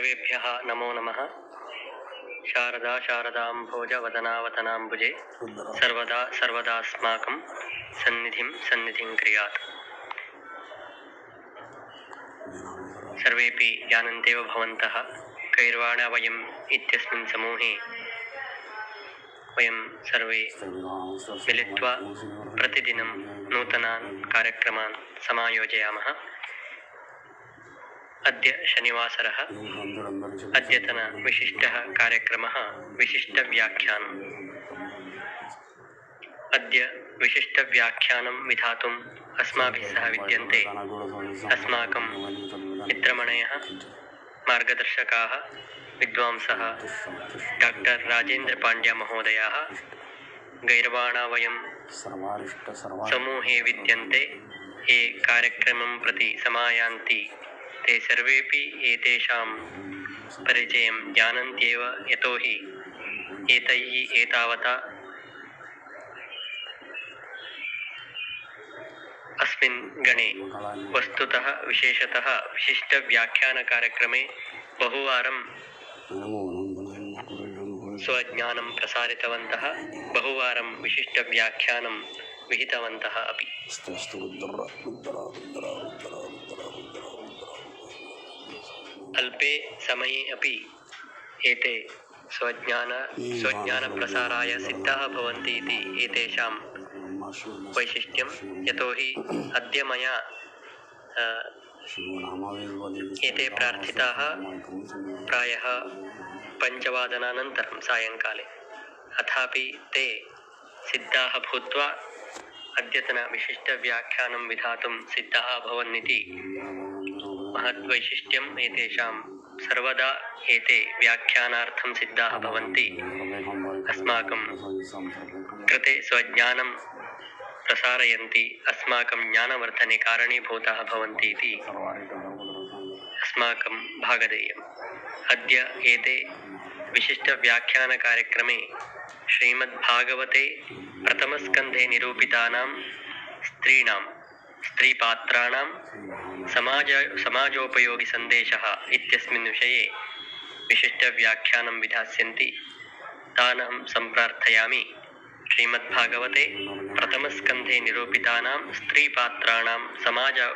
सर्वेभ्यः नमो नमः। शारदा शारदाम्भोज वदनावतनाम्बुजे सर्वदा सर्वदास्माकं सन्निधिं क्रियात्। सर्वेपि जानन्त्येव भवन्तः कैर्वाण वयम् इत्यस्मिन् समूहे वयं सर्वे मिलित्वा प्रतिदिनं नूतनान् कार्यक्रमान् समायोजयामः। अद्य शनिवासरः। अद्यतन विशिष्टः कार्यक्रमः विशिष्टव्याख्यानम्। अद्य विशिष्टव्याख्यानं विधातुम् अस्माभिः सह विद्यन्ते अस्माकं मित्रमणयः, मार्गदर्शकाः, विद्वांसः डॉक्टर राजेन्द्र पांड्या महोदयाः। गैरवाणा वयं समूहे विद्यन्ते ये कार्यक्रमं प्रति समायान्ति ते सर्वेपि एतेषां परिचयं जानन्त्येव, यतोहि एतैः एतावता अस्मिन् गणे वस्तुतः विशेषतः विशिष्टव्याख्यानकार्यक्रमे बहुवारं स्वज्ञानं प्रसारितवन्तः, बहुवारं विशिष्टव्याख्यानं विहितवन्तः अपि। अल्पे समये अपि एते स्वज्ञानप्रसाराय सिद्धाः भवन्ति इति एतेषां वैशिष्ट्यं। यतोहि अद्य मया एते प्रार्थिताः प्रायः 5 वादनानन्तरं सायङ्काले, अथापि ते सिद्धाः भूत्वा अद्यतन विशिष्टव्याख्यानं विधातुं सिद्धाः भवन्निति महद्वैशिष्ट्यम् एतेषां। सर्वदा एते व्याख्यानार्थं सिद्धाः भवन्ति, अस्माकं कृते स्वज्ञानं प्रसारयन्ति, अस्माकं ज्ञानवर्धने कारणीभूताः भवन्ति इति अस्माकं भागधेयम्। अद्य एते विशिष्टव्याख्यानकार्यक्रमे श्रीमद्भागवते प्रथमस्कन्धे निरूपितानां स्त्रीपात्राणां समाजोपयोगिसन्देशः इत्यस्मिन् विषये विशिष्टव्याख्यानं विधास्यन्ति। तानहं सम्प्रार्थयामि। श्रीमद्भागवते प्रथमस्कन्धे निरूपितानां स्त्रीपात्राणां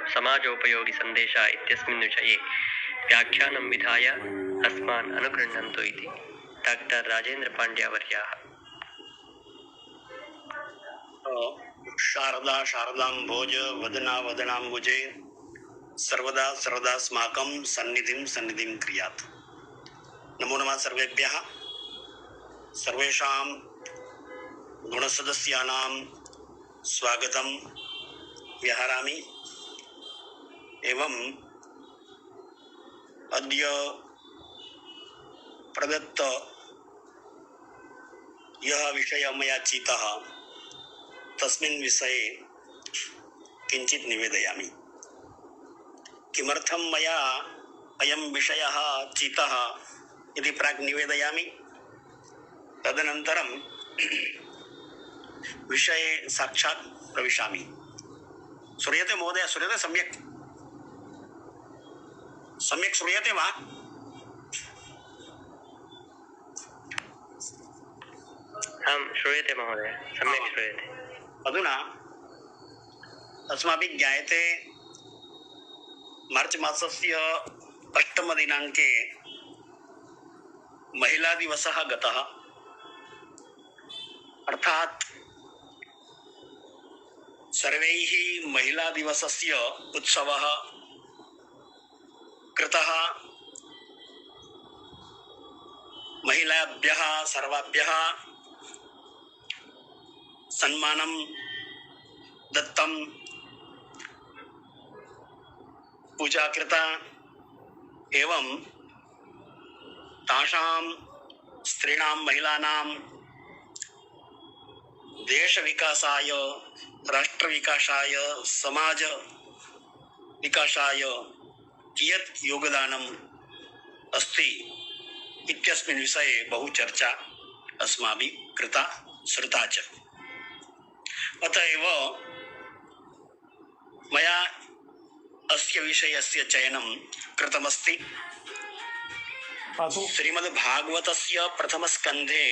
समाजोपयोगिसन्देशः इत्यस्मिन् विषये व्याख्यानं विधाय अस्मान् अनुगृह्णन्तु इति डॉक्टर राजेन्द्र पांड्या वर्याः। शारदा शारदाम्भोज वदना वदनाम्बुजे सर्वदा सर्वदास्माकं सन्निधिं क्रियात्। नमो नमः सर्वेभ्यः। सर्वेषां गुणसदस्यानां स्वागतं व्याहरामि। एवं अद्य प्रदत्त यः विषयः मया चितः तस्मिन् विषये किञ्चित् निवेदयामि। किमर्थं मया अयं विषयः चितः इति प्राक् निवेदयामि। तदनन्तरं विषये साक्षात् प्रविशामि। श्रूयते महोदय? श्रूयते? सम्यक् श्रूयते वा? आं श्रूयते महोदय, सम्यक् श्रूयते। अधुना अस्माभिः ज्ञायते मार्च मासस्य 8मदिनाङ्के महिलादिवसः गतः। अर्थात् सर्वैः महिलादिवसस्य उत्सवः कृतः। महिलाभ्यः सर्वाभ्यः सम्मानं दत्तं, पूजा कृता। एवं तासां स्त्रीणां महिलानां देशविकासाय, राष्ट्रविकासाय, समाजविकासाय कियत् योगदानम् अस्ति इत्यस्मिन् विषये बहु चर्चा अस्माभिः कृता, श्रुता च। अतएव मया अस्य विषयस्य चयनं कृतमस्ति। श्रीमद्भागवतस्य प्रथमस्कन्धे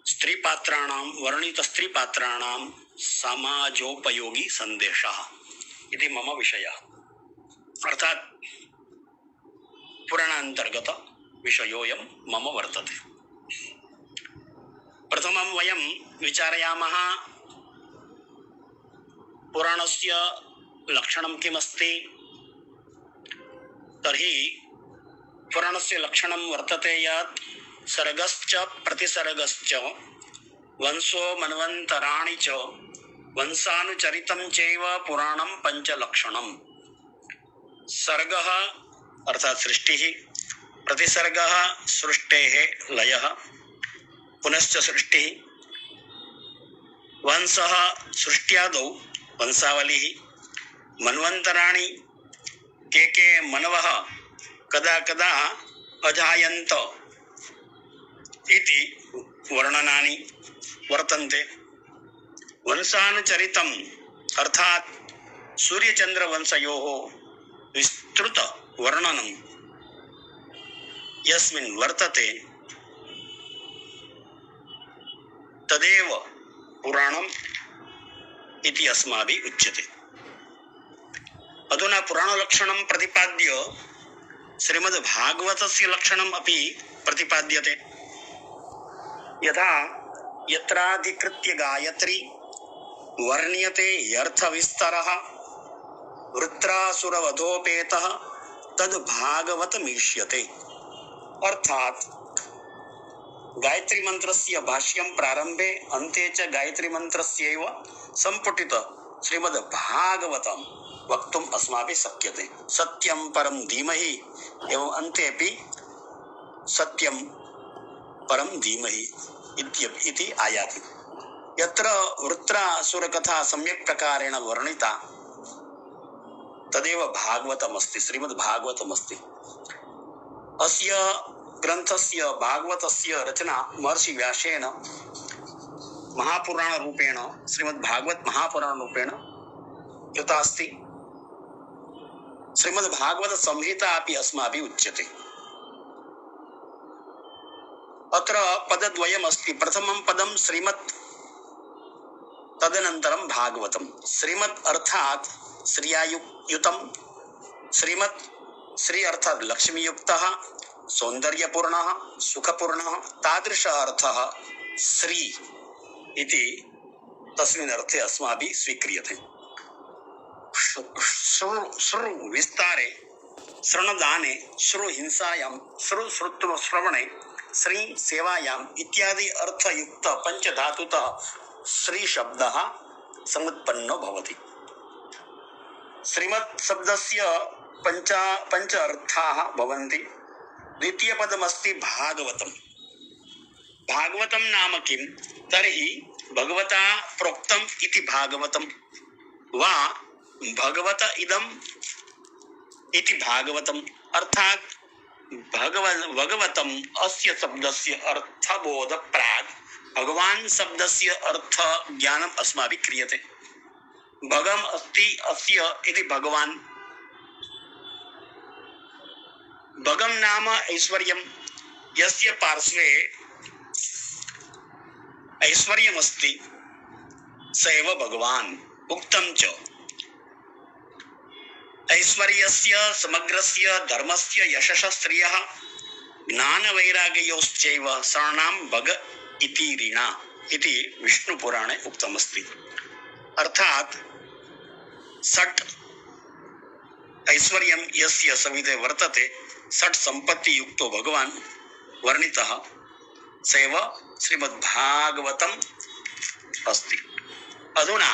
स्त्रीपात्राणां वर्णितस्त्रीपात्राणां समाजोपयोगी सन्देशः इति मम विषयः, अर्थात् पुराणान्तर्गत विषयोऽयं मम वर्तते। प्रथमं वयं विचारयामः पुराणस्य लक्षणं किमस्ति। तर्हि पुराणस्य लक्षणं वर्तते यत् सर्गश्च प्रतिसर्गश्च वंशो मन्वन्तराणि च वंशानुचरितं चैव पुराणं पञ्चलक्षणम्। सर्गः अर्थात् सृष्टिः, प्रतिसर्गः सृष्टेः लयः पुनश्च सृष्टिः, वंशः सृष्ट्यादौ वंशावलिः, मन्वन्तराणि के मनवः कदा कदा अजायन्त इति वर्णनानि वर्तन्ते। वंशानुचरितम् अर्थात् सूर्यचन्द्रवंशयोः विस्तृत वर्णनं यस्मिन् वर्तते तदेव पुराणम् इति अस्माभिः उच्यते। अधुना पुराणलक्षणं प्रतिपाद्य श्रीमद्भागवतस्य लक्षणम् अपि प्रतिपाद्यते। यथा यत्राधिकृत्य गायत्री वर्ण्यते यर्थविस्तरः वृत्रासुरवधोपेतः तद्भागवतमीष्यते। अर्थात् गायत्री मंत्रस्य भाष्यं प्रारंभे अन्ते च गायत्री मंत्रस्यैव संपुटित श्रीमद्भागवतं वक्तुम् अस्माभिः शक्यते। सत्यं परं धीमहि एवं अन्तेपि सत्यं परं धीमहि इति आयाति। यत्र वृत्रासुरकथा सम्यक् प्रकारेण वर्णिता तदेव भागवतमस्ति, श्रीमद्भागवतमस्ति। अस्य ग्रन्थस्य भागवतस्य रचना महर्षि व्यासेन महापुराणरूपेण श्रीमद्भागवत महापुराणरूपेण कृता अस्ति। श्रीमद्भागवत संहिता अपि अस्माभिः उच्यते। अत्र पदद्वयम् अस्ति। प्रथमं पदं श्रीमत्, तदनन्तरं भागवतम्। श्रीमत् अर्थात् श्रियायुक्तं, श्रीमत् श्री अर्थात् लक्ष्मीयुक्तः, सौन्दर्यपूर्णः, सुखपूर्णः, तादृश अर्थः श्री इति तस्मिन् अर्थे अस्माभिः स्वीक्रियते। श्रु विस्तारे, श्रणदाने, श्रु हिंसायां, श्रु श्रुत्व श्रवणे, श्री सेवायाम् इत्यादि अर्थयुक्त पंचधातुतः श्री शब्दः समुत्पन्नो भवति। श्रीमत् शब्दस्य पंच अर्थाः भवन्ति। द्वितीय पदमस्ति भागवतम्। भागवतं नाम किं? तर्हि भगवता प्रोक्तम् इति भागवतं वा भगवत इदम् इति भागवतम्। अर्थात् भगवतम् अस्य शब्दस्य अर्थबोध प्राक् भगवान् शब्दस्य अर्थ ज्ञानम् अस्माभिः क्रियते। भगम् अस्ति अस्य इति भगवान्। भगं नाम ऐश्वर्यं, यस्य पार्श्वे ऐश्वर्यमस्ति स एव भगवान्। उक्तं च ऐश्वर्यस्य समग्रस्य धर्मस्य यशः श्रियः ज्ञानवैराग्ययोश्चैव शरणां भग इति ऋणा इति विष्णुपुराणे उक्तमस्ति। अर्थात् षट् ऐश्वर्यं यस्य सविधे वर्तते, षट् संपत्ति युक्तो भगवान् वर्णितः सेव श्रीमद्भागवतम् अस्ति। अधुना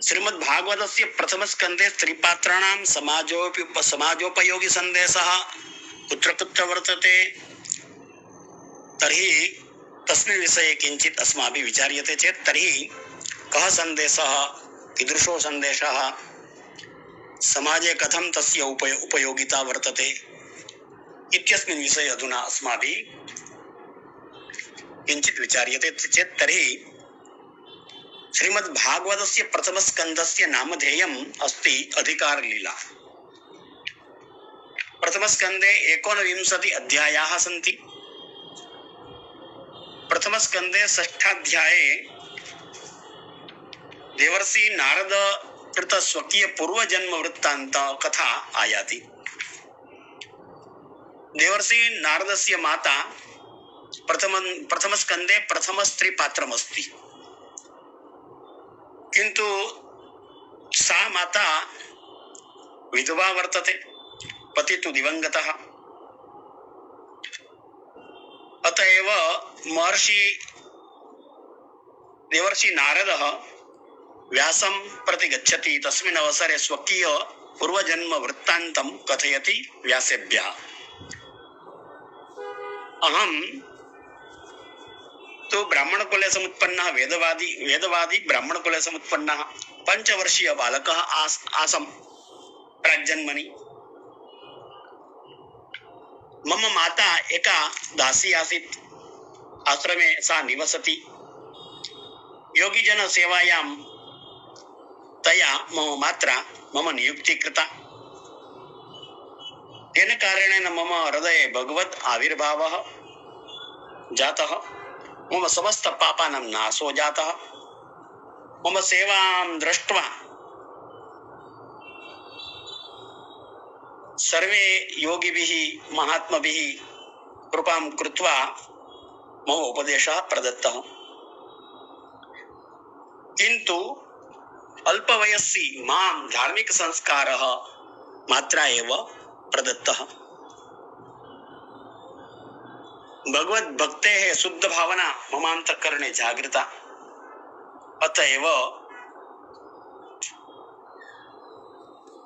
श्रीमद्भागवतस्य प्रथमस्कन्धे स्त्रीपात्राणां समाजोपयोगी सन्देशः कुत्र कुत्र वर्तते, तर्हि तस्मिन् विषये किञ्चित् अस्माभिः विचार्यते चेत् तर्हि कः सन्देशः, कीदृशो सन्देशः, समाजे कथं तस्य उपयोगिता वर्तते इत्यस्मिन् विषये अधुना अस्माभिः किञ्चित् विचार्यते चेत् तर्हि श्रीमद्भागवतस्य प्रथमस्कन्धस्य नामधेयम् अस्ति अधिकारलीला। प्रथमस्कन्धे 19 अध्यायाः सन्ति। प्रथमस्कन्धे 6ठाध्याये देवर्षि नारद कृत स्वकीय पूर्वजन्म वृत्तान्त कथा आयाति। देवर्षि नारदस्य माता प्रथमस्कन्धे प्रथम स्त्री पात्रमस्ति, किन्तु सा माता विधवा वर्तते, पति तु दिवंगतः। अतएव देवर्षि नारदः व्यासं प्रति गच्छति। तस्मिन् अवसरे स्वकीय पूर्वजन्म वृत्तान्तं कथयति व्यासेभ्यः। अहं तु ब्राह्मणकुले समुत्पन्नः, वेदवादी ब्राह्मणकुले समुत्पन्नः 5 वर्षीय बालकः आसम् प्राग्जन्मनि। मम माता एका दासी आसीत्। आश्रमे सा निवसति। योगीजन सेवायां तया मम मात्रा मम नियुक्ति कृता। तेन कारणेन मम हृदये भगवत् आविर्भावः जातः। मम समस्त पापानां नाशो जातः। मम सेवां दृष्ट्वा सर्वे योगिभिः महात्मभिः कृपां कृत्वा मम उपदेशः प्रदत्तः। किन्तु अल्पवयसि मां धार्मिक संस्कारः मात्रा एव प्रदत्तः। भगवद् भक्तेः शुद्ध भावना ममान्तःकरणे जागृता। अतएव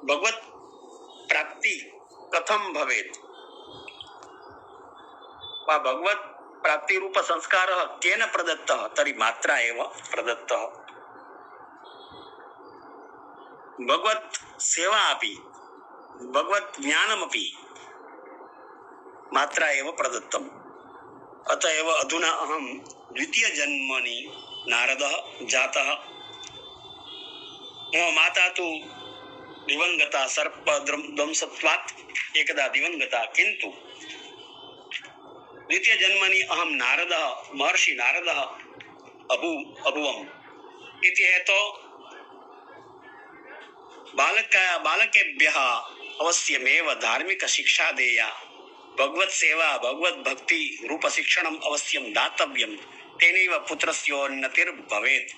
भगवत् प्राप्ति कथं भवेत् वा भगवत् प्राप्ति रूप संस्कारः केन प्रदत्तः तर्हि मात्रा एव प्रदत्तः। भगवत् सेवा अपि भगवत् ज्ञानमपि मात्रा एव प्रदत्तम्। अतएव अधुना अहं द्वितीय जन्मनि नारदः जातः। मम माता तु दिवंगता सर्पदंशत्वात् एकदा दिवंगता, किन्तु द्वितीय जन्मनि अहं नारदः, महर्षि नारदः अभूवम्। इति हेतो बालकेभ्यः अवश्यमेव धार्मिक शिक्षा देया। भगवत् सेवा भगवत् भक्ति रूप शिक्षणम् अवश्यं दातव्यं। तेनैव पुत्रस्योन्नतिर्भवेत्,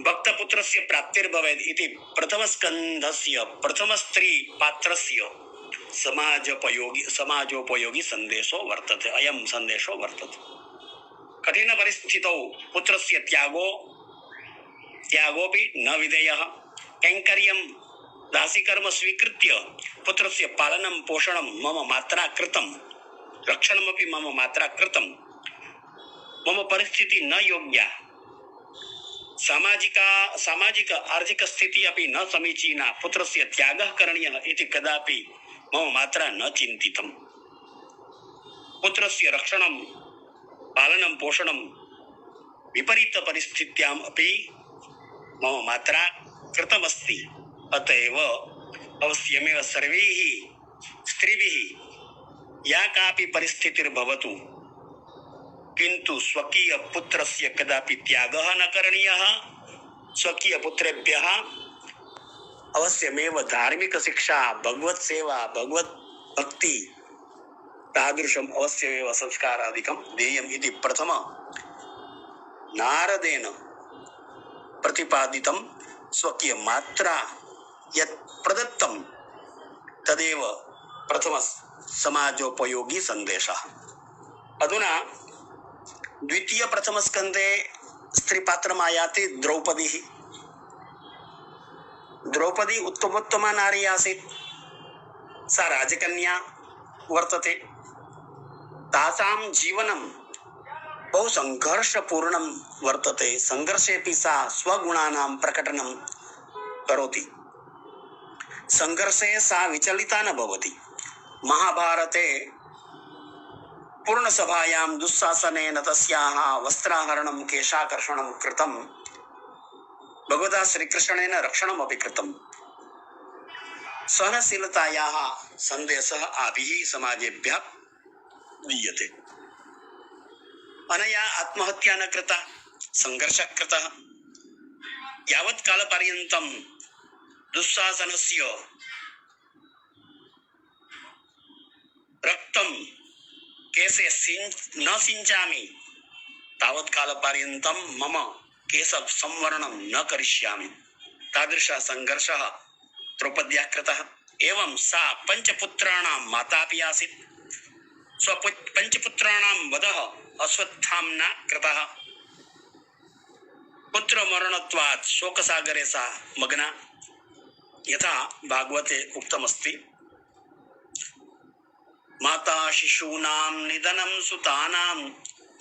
भक्तपुत्रस्य प्राप्तिर्भवेत् इति प्रथमस्कन्धस्य प्रथमस्त्री पात्रस्य समाजोपयोगी संदेशो वर्तते। अयं संदेशो वर्तते। कठिन परिस्थितौ पुत्रस्य त्यागोपि न विधेयः। कैङ्कर्यं दासीकर्म स्वीकृत्य पुत्रस्य पालनं पोषणं मम मात्रा कृतं, रक्षणमपि मम मात्रा कृतं। मम परिस्थिति न योग्या, सामाजिक आर्थिक स्थिति अपि न समीचीना। पुत्रस्य त्यागः करणीयः इति कदापि मम मात्रा न चिन्तितम्। पुत्रस्य रक्षणं पालनं पोषणं विपरीत परिस्थित्याम् अपि मम मात्रा कृतमस्ति। अतएव अवश्यमेव सर्वैः स्त्रीभिः या कापि परिस्थितिर्भवतु, किन्तु स्वकीय पुत्रस्य कदापि त्यागः न करणीयः। स्वकीय पुत्रेभ्यः अवश्यमेव धार्मिक शिक्षा, भगवत् सेवा, भगवत् भक्ति तादृशम् अवश्यमेव संस्कारादिकं देयम् इति प्रथम नारदेन प्रतिपादितं। स्वकीय मात्रा यत् प्रदत्तं तदेव प्रथम समाजोपयोगी संदेशः। अधुना द्वितीय प्रथम स्कन्धे स्त्रीपात्रमायाति द्रौपदी। द्रौपदी उत्तमोत्तमा नारी आसीत्। सा राजकन्या वर्तते। तासां जीवनं बहु संघर्षपूर्णं वर्तते। संघर्षेऽपि सा स्वगुणानां प्रकटनं करोति। संघर्षे सा विचलिता न भवति। महाभारते पूर्णसभायां दुःशासनेन तस्याः वस्त्राहरणं केशाकर्षणं कृतं। भगवता श्रीकृष्णेन रक्षणमपि कृतम्। सहनशीलतायाः सन्देशः आभिः समाजेभ्यः दीयते। अनया आत्महत्या न कृता, संघर्षः कृतः, यावत् कालपर्यन्तं दुःशासनस्य रक्तं केशे न सिञ्चामि तावत् कालपर्यन्तं मम केशसंवरणं न करिष्यामि। तादृशः संघर्षः द्रौपद्याः कृतः। एवं सा पञ्चपुत्राणां माता अपि आसीत्। पञ्चपुत्राणां वधः अश्वत्थाम्ना कृतः। पुत्रमरणत्वात् शोकसागरे सा मग्ना। यथा भागवते उक्तमस्ति, माता शिशूनां निधनं सुतानां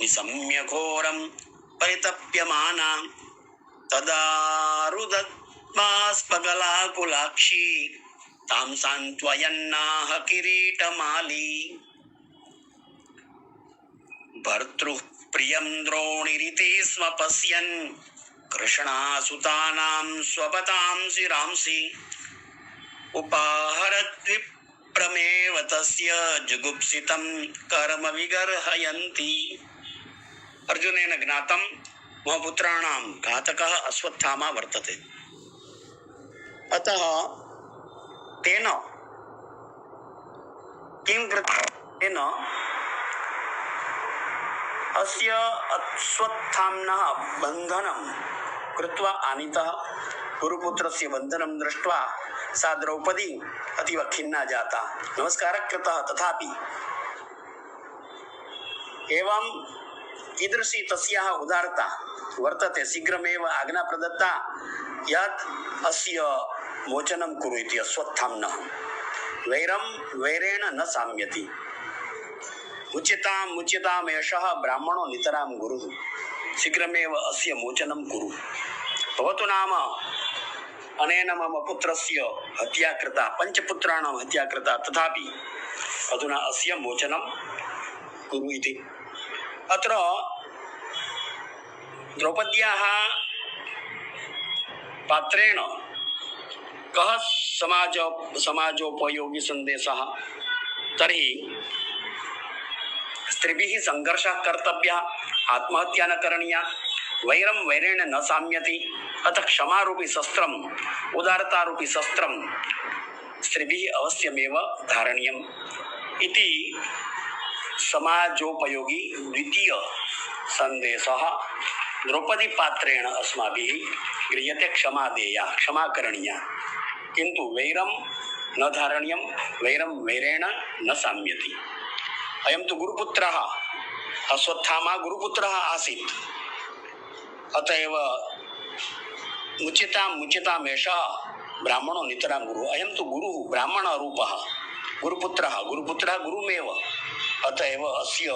निशम्य घोरं परितप्यमाना तदा रुदत्मास्पगलाकुलाक्षी तां सान्त्वयन्नाह किरीटमाली। भर्तृः प्रियं द्रोणिरिति स्म पश्यन् कृष्णासुतानां स्वपतां शिरांसि उपाहरद्विप्रमेव तस्य जुगुप्सितं कर्म विगर्हयन्ति। अर्जुनेन ज्ञातं मम पुत्राणां घातकः अश्वत्थामा वर्तते। अतः तेन किं कृतेन अस्य अश्वत्थाम्नः बन्धनं कृत्वा आनीतः। गुरुपुत्रस्य बन्धनं दृष्ट्वा सा द्रौपदी अतीव खिन्ना जाता। नमस्कारः कृतः, तथापि एवं कीदृशी तस्याः उदारता वर्तते। शीघ्रमेव आज्ञा प्रदत्ता यत् अस्य मोचनं कुरु इति। अश्वत्थाम्नः वैरं वैरेण न साम्यति। मुच्यताम् एषः ब्राह्मणो नितरां गुरुः। शीघ्रमेव अस्य मोचनं कुरु। भवतु नाम अनेन मम पुत्रस्य हत्या कृता, पञ्चपुत्राणां हत्या कृता, तथापि अधुना अस्य मोचनं कुरु इति। अत्र द्रौपद्याः पात्रेण कः समाजोपयोगी सन्देशः? तर्हि स्त्रीभिः संघर्षः कर्तव्यः, आत्महत्या न करणीया, वैरं वैरेण न साम्यति। अतः क्षमारूपी शस्त्रम्, उदारतारूपी शस्त्रं स्त्रीभिः अवश्यमेव धारणीयम् इति समाजोपयोगी द्वितीय सन्देशः द्रौपदी पात्रेण अस्माभिः गृह्यते। क्षमा देया, क्षमा करणीया, किन्तु वैरं न धारणीयं, वैरं वैरेण न साम्यति। अयं तु गुरुपुत्रः, अश्वत्थामा गुरुपुत्रः आसीत्। अतएव मुच्यताम् एषः ब्राह्मणो नितरां गुरुः। अयं तु गुरुः ब्राह्मणरूपः, गुरुपुत्रः गुरुमेव। अतएव अस्य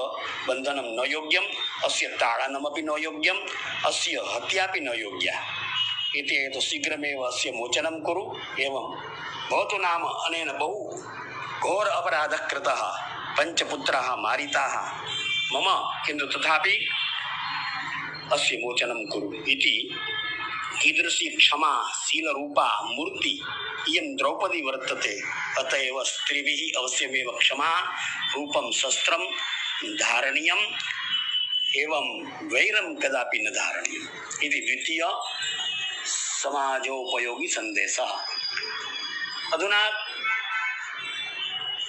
बन्धनं न योग्यम्, अस्य ताडनमपि न योग्यम्, अस्य हत्यापि न योग्या इति। एतत् शीघ्रमेव अस्य मोचनं कुरु। एवं भवतु नाम अनेन बहु घोर अपराधः कृतः, पञ्चपुत्राः मारिताः मम, किन्तु तथापि अस्य मोचनं कुरु इति। कीदृशी क्षमा शीलरूपा मूर्ति इयं द्रौपदी वर्तते। अतएव स्त्रीभिः अवश्यमेव क्षमा रूपं शस्त्रं धारणीयम्, एवं वैरं कदापि न धारणीयम् इति द्वितीय समाजोपयोगी सन्देशः। अधुना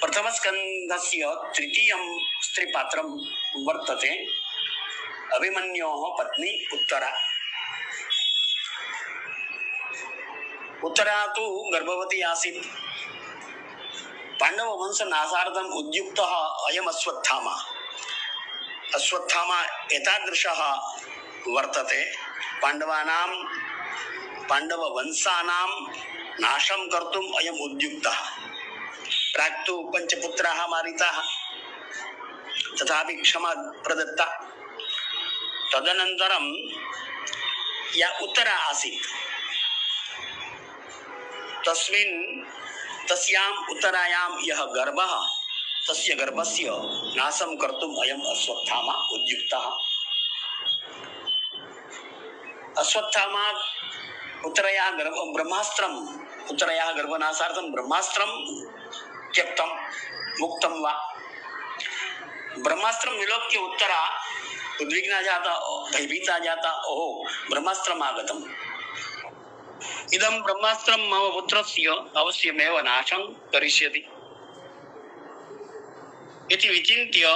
प्रथमस्कन्धस्य तृतीयं स्त्रीपात्रं वर्तते। अभिमन्योः पत्नी उत्तरा। उत्तरा तु गर्भवती आसीत्। पाण्डववंशनाशार्थम् उद्युक्तः अयम् अश्वत्थामा। अश्वत्थामा एतादृशः वर्तते, पाण्डववंशानां नाशं कर्तुम् अयम् उद्युक्तः। प्राक् तु पञ्चपुत्राः मारिताः, तथापि क्षमा प्रदत्ता। तदनन्तरं या उत्तरा आसीत्, तस्याम् उत्तरायां यः गर्भः, तस्य गर्भस्य नाशं कर्तुम् अयम् अश्वत्थामा उद्युक्तः। अश्वत्थामा उत्तरया ब्रह्मास्त्रम, उत्तरया गर्भनाशार्थम ब्रह्मास्त्रम त्यक्तम मुक्तम वा। ब्रह्मास्त्रम विलोक्य उत्तरा उद्विग्ना जाता, भयभीता जाता, ओहो ब्रह्मास्त्रम आगतम, इदं ब्रह्मास्त्रम मम पुत्रस्य अवश्यमेव नाशं करिष्यति इति विचिन्त्य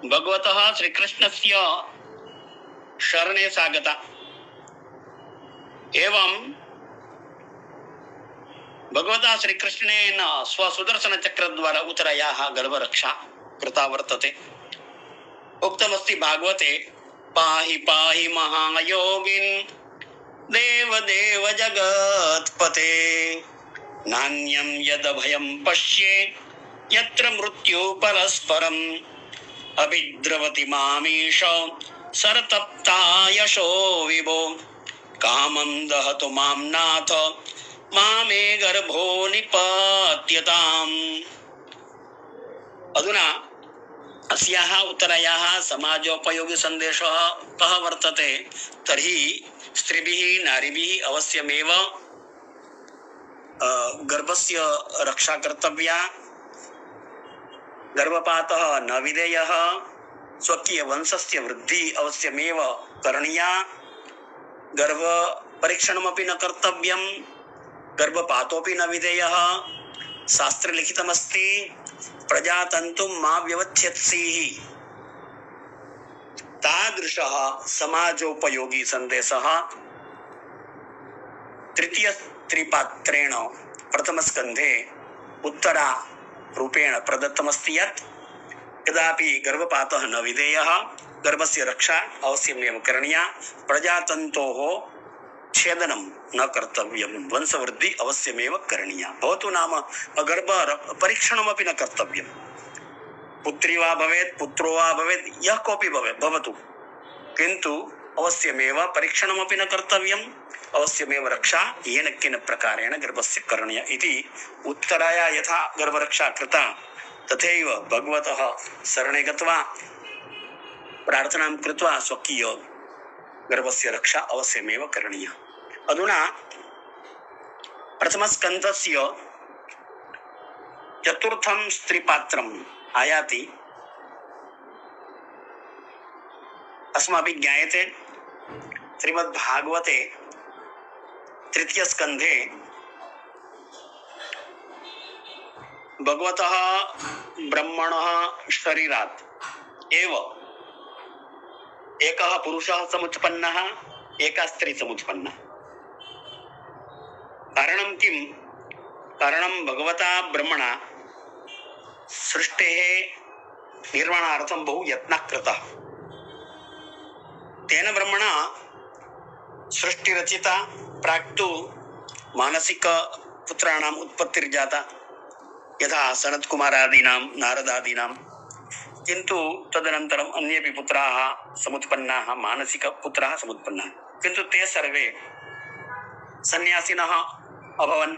भगवतः श्रीकृष्णस्य शरणे सा गता। एवं भगवता श्रीकृष्णेन स्वसुदर्शन चक्र द्वारा उत्तरायाः गर्भरक्षा कृता वर्तते। उक्तमस्ति भागवते, पाहि पाहि महायोगिन् देवदेव जगत्पते, नान्यं यदभयं पश्ये यत्र मृत्यु परस्परम्, अभिद्रवति मामीश सरतप्ता यशो विभो, कामं दहतु मां नाथ मामे गर्भो निपत्यताम्। अधुना अस्याः उत्तरायाः समाजोपयोगी सन्देशः कः वर्तते? तर्हि स्त्रीभिः नारीभिः अवश्यमेव गर्भस्य रक्षा कर्तव्या, गर्भपातः न विधेयः, स्वकीय वंशस्य वृद्धिः अवश्यमेव करणीया, गर्भ परीक्षणमपि न कर्तव्यं, गर्भपातोऽपि न विधेयः। शास्त्रे लिखितमस्ति, प्रजातन्तुं मा व्यवच्छेत्सीः। तादृशः समाजोपयोगी सन्देशः तृतीय त्रिपात्रेण प्रथमस्कन्धे उत्तरा रूपेण प्रदत्तमस्ति यत् कदापि गर्भपातः न विधेयः, गर्भस्य रक्षा अवश्यमेव करणीया, प्रजातन्तोः छेदनं न कर्तव्यं, वंशवृद्धि अवश्यमेव करणीया। भवतु नाम गर्भ परीक्षणमपि न कर्तव्यं, पुत्री वा भवेत् पुत्रो वा भवेत्, यः कोऽपि भवतु, किन्तु अवश्यमेव परीक्षणमपि न कर्तव्यम्, अवश्यमेव रक्षा येन केन प्रकारेण गर्भस्य करणीया इति। उत्तराया यथा गर्भरक्षा कृता तथैव भगवतः शरणे गत्वा प्रार्थनां कृत्वा स्वकीय गर्भस्य रक्षा अवश्यमेव करणीया। अधुना प्रथमस्कन्धस्य चतुर्थं स्त्रीपात्रम् आयाति। अस्माभिः ज्ञायते श्रीमद्भागवते तृतीय स्कन्धे भगवतः ब्रह्मणः शरीरात् एव एकः पुरुषः समुत्पन्नः, एका स्त्री समुत्पन्ना। कारणं किं? कारणं भगवता ब्रह्मणा सृष्टेः निर्माणार्थं बहु यत्नः कृतः। तेन ब्रह्मणा सृष्टिरचिता, प्राक्तु मानसिक पुत्राणाम् उत्पत्तिर्जाता, यथा सनत्कुमारादीनां नारदादीनां, किन्तु तदनन्तरम् अन्येपि पुत्राः समुत्पन्नाः, मानसिक पुत्राः समुत्पन्नाः, किन्तु ते सर्वे सन्यासिनः अभवन्।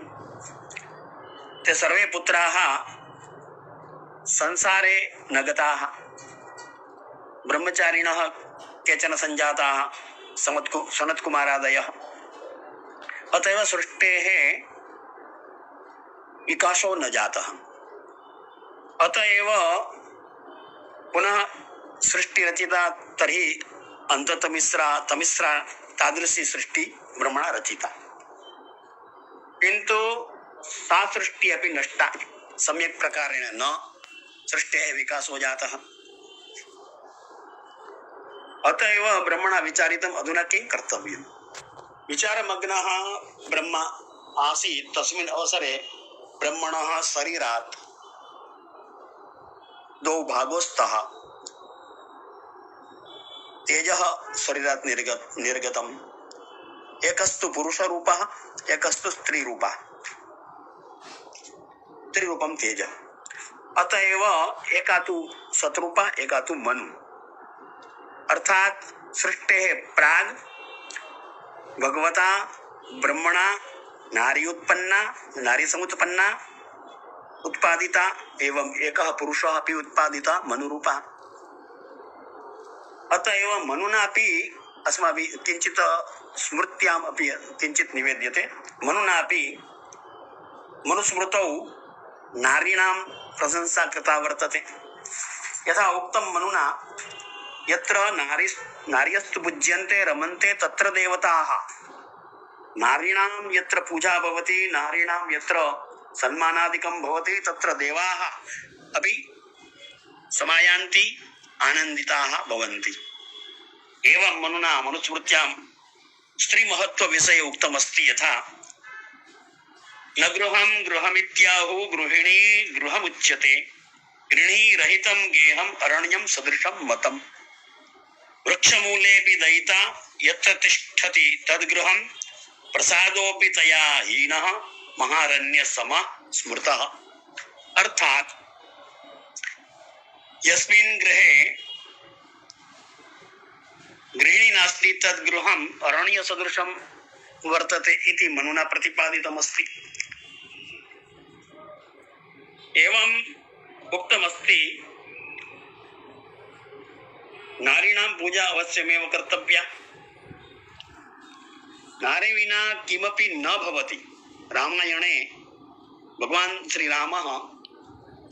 ते सर्वे पुत्राः संसारे न गताः, ब्रह्मचारिणः केचन सञ्जाताः, सनत्कुमारादयः। अतएव सृष्टेः विकासो न जातः। अतएव पुनः सृष्टि रचिता, तर्हि तमिस्रा तादृशी सृष्टि ब्रह्मणा रचिता, किन्तु सा सृष्टि अपि नष्टा, सम्यक् प्रकारेण न सृष्टेः विकासो जातः। अतएव ब्रह्मणा विचारितम् अधुना किं कर्तव्यम्। विचारमग्नः ब्रह्मा आसीत्। तस्मिन् अवसरे ब्रह्मणः शरीरात् द्वौ भागौ स्तः। तेजः शरीरात् निर्गतम्, एकस्तु पुरुषरूपः, एकस्तु स्त्रीरूपः, त्रिरूपं तेजः। अतएव एका तु सत्रूपा, एका तु मनु, अर्थात सृष्टेः प्राग भगवता ब्रह्मणा नारी उत्पन्ना, नारी समुत्पन्ना उत्पादिता, एवं एकः पुरुषः अपि उत्पादिता मनुरूपः। अतएव मनुनापि अस्माभिः किञ्चित् स्मृत्याम् अपि किञ्चित् निवेद्यते। मनुनापि मनुस्मृतौ नारीणां प्रशंसा कृता वर्तते। यथा उक्तं मनुना, यत्र नार्यस्तु पूज्यन्ते रमन्ते तत्र देवताः। नारीणां यत्र पूजा भवति, नारीणां यत्र सन्मानादिकं भवति, तत्र देवाः अपि समायान्ति, आनन्दिताः भवन्ति। एवं मनुना मनुस्मृत्यां स्त्रीमहत्त्वविषये उक्तमस्ति। यथा न गृहं गृहमित्याहुः गृहिणी गृहमुच्यते, गृहिणी रहितं गेहम् अरण्यं सदृशं मतम्। वृक्षमूलेऽपि दयिता यत्र तिष्ठति तद्गृहं, प्रसादोऽपि तया हीनः महारण्यसमः स्मृतः। अर्थात यस्मिन् गृहे गृहिणी नास्ति तद्गृहम् अरण्यसदृशं वर्तते इति मनुना प्रतिपादितमस्ति। एवम् उक्तमस्ति, नारीणां पूजा अवश्यमेव कर्तव्या। नारी विना किमपि न भवति। रामायणे भगवान् श्रीरामः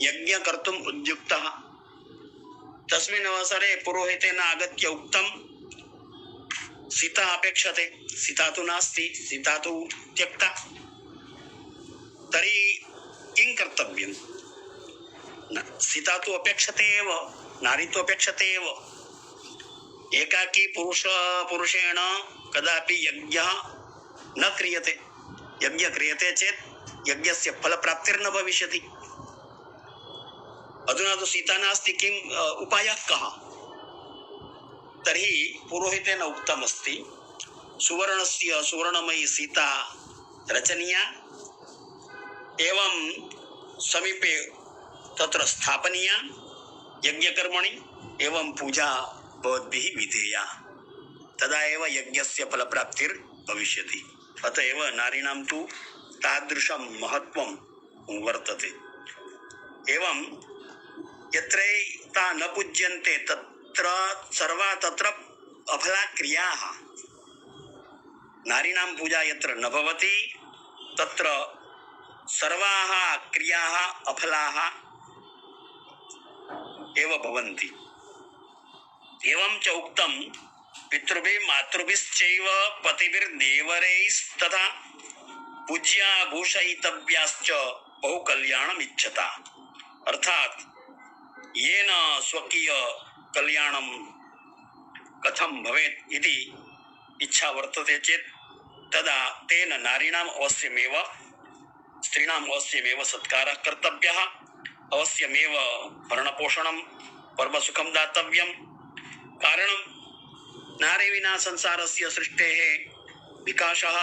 यज्ञ कर्तुम् उद्युक्तः। तस्मिन् अवसरे पुरोहितेन आगत्य उक्तं, सीता अपेक्षते। सीता तु नास्ति, सीता तु त्यक्ता। तर्हि किं कर्तव्यं? सीता तु अपेक्षते एव, नारी तु अपेक्षते एव। एकाकी पुरुषेण कदापि यज्ञः न क्रियते। यज्ञ क्रियते चेत् यज्ञस्य फलप्राप्तिर्न भविष्यति। अधुना तु सीता नास्ति, किम् उपायः कः? तर्हि पुरोहितेन उक्तमस्ति, सुवर्णस्य सुवर्णमयी सीता रचनीया, एवं समीपे तत्र स्थापनीया यज्ञकर्मणि, एवं पूजा भवद्भिः विधेया, तदा एव यज्ञस्य फलप्राप्तिर् भविष्यति। अत एव नारीणां तु तादृशं महत्त्वं वर्तते। एवं यत्र ता न पूज्यन्ते तत्र अफला क्रियाः। नारीणां पूजा यत्र न भवति तत्र सर्वाः क्रियाः अफलाः एव भवन्ति। एवं च उक्तं, पितृभिः मातृभिश्चैव पतिभिर्देवरैस्तथा पूज्या भूषयितव्याश्च बहु कल्याणमिच्छता। अर्थात येन स्वकीय कल्याणं कथं भवेत् इति इच्छा वर्तते चेत् तदा तेन नारीणाम् अवश्यमेव, स्त्रीणाम् अवश्यमेव सत्कारः कर्तव्यः, अवश्यमेव भरणपोषणं पर्वसुखं दातव्यं। कारणं नारी विना संसारस्य सृष्टेः विकासः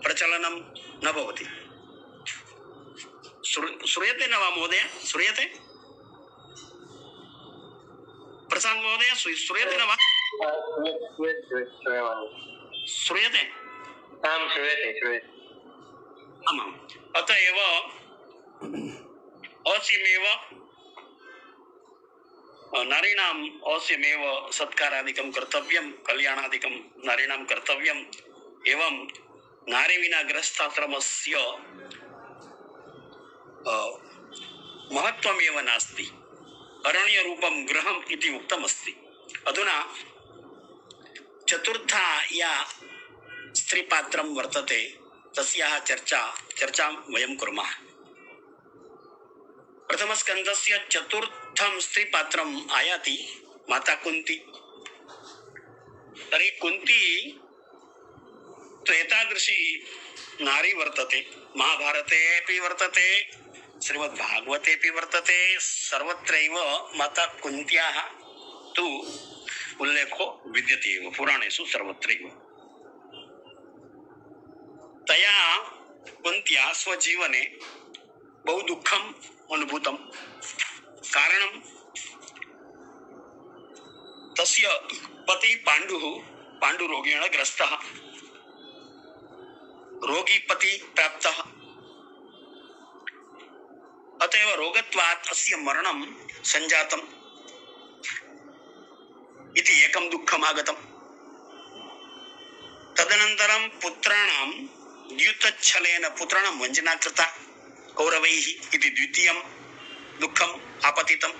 प्रचलनं न भवति। श्रूयते न वा महोदय? श्रूयते? प्रशांत महोदय श्रूयते न वा? श्रूयते? आं श्रूयते। आमाम्। अत एव अवश्यमेव नारीणाम् अवश्यमेव सत्कारादिकं कर्तव्यं, कल्याणादिकं नारीणां कर्तव्यम्। एवं नारी विना गृहस्थाश्रमस्य महत्त्वमेव नास्ति। अरण्यरूपं गृहम् इति उक्तमस्ति। अधुना चतुर्था या स्त्रीपात्रं वर्तते तस्याः चर्चां वयं कुर्मः। प्रथमस्कन्धस्य चतुर्थं स्त्रीपात्रम् आयाति माता कुन्ती। तर्हि कुन्ती तु एतादृशी नारी वर्तते। महाभारते अपि वर्तते, श्रीमद्भागवतेऽपि वर्तते। सर्वत्रैव माता कुन्त्याः तु उल्लेखो विद्यते एव, पुराणेषु सर्वत्रैव। तया कुन्त्या स्वजीवने बहु दुःखम् अनुभूतं। कारणं तस्य पति पाण्डुरोगेण ग्रस्तः, रोगी पति प्राप्तः। अतएव रोगत्वात् अस्य मरणं संजातम् इति एकं दुःखम् आगतम्। तदनन्तरं पुत्राणां द्युतच्छलेन पुत्राणां वञ्चना कृता कौरवैः इति द्वितीयं दुःखम् आपतितम्।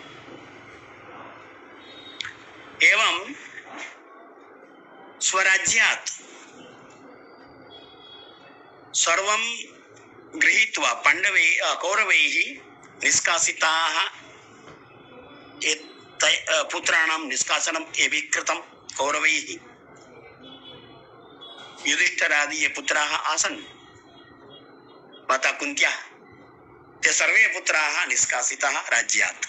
एवं स्वराज्यात् सर्वं गृहीत्वा कौरवैः निष्कासिताः। पुत्राणां निष्कासनम् एव कृतं कौरवैः। युधिष्ठिरादि ये पुत्राः आसन् माता कुन्त्याः, ते सर्वे पुत्राः निष्कासिताः राज्यात्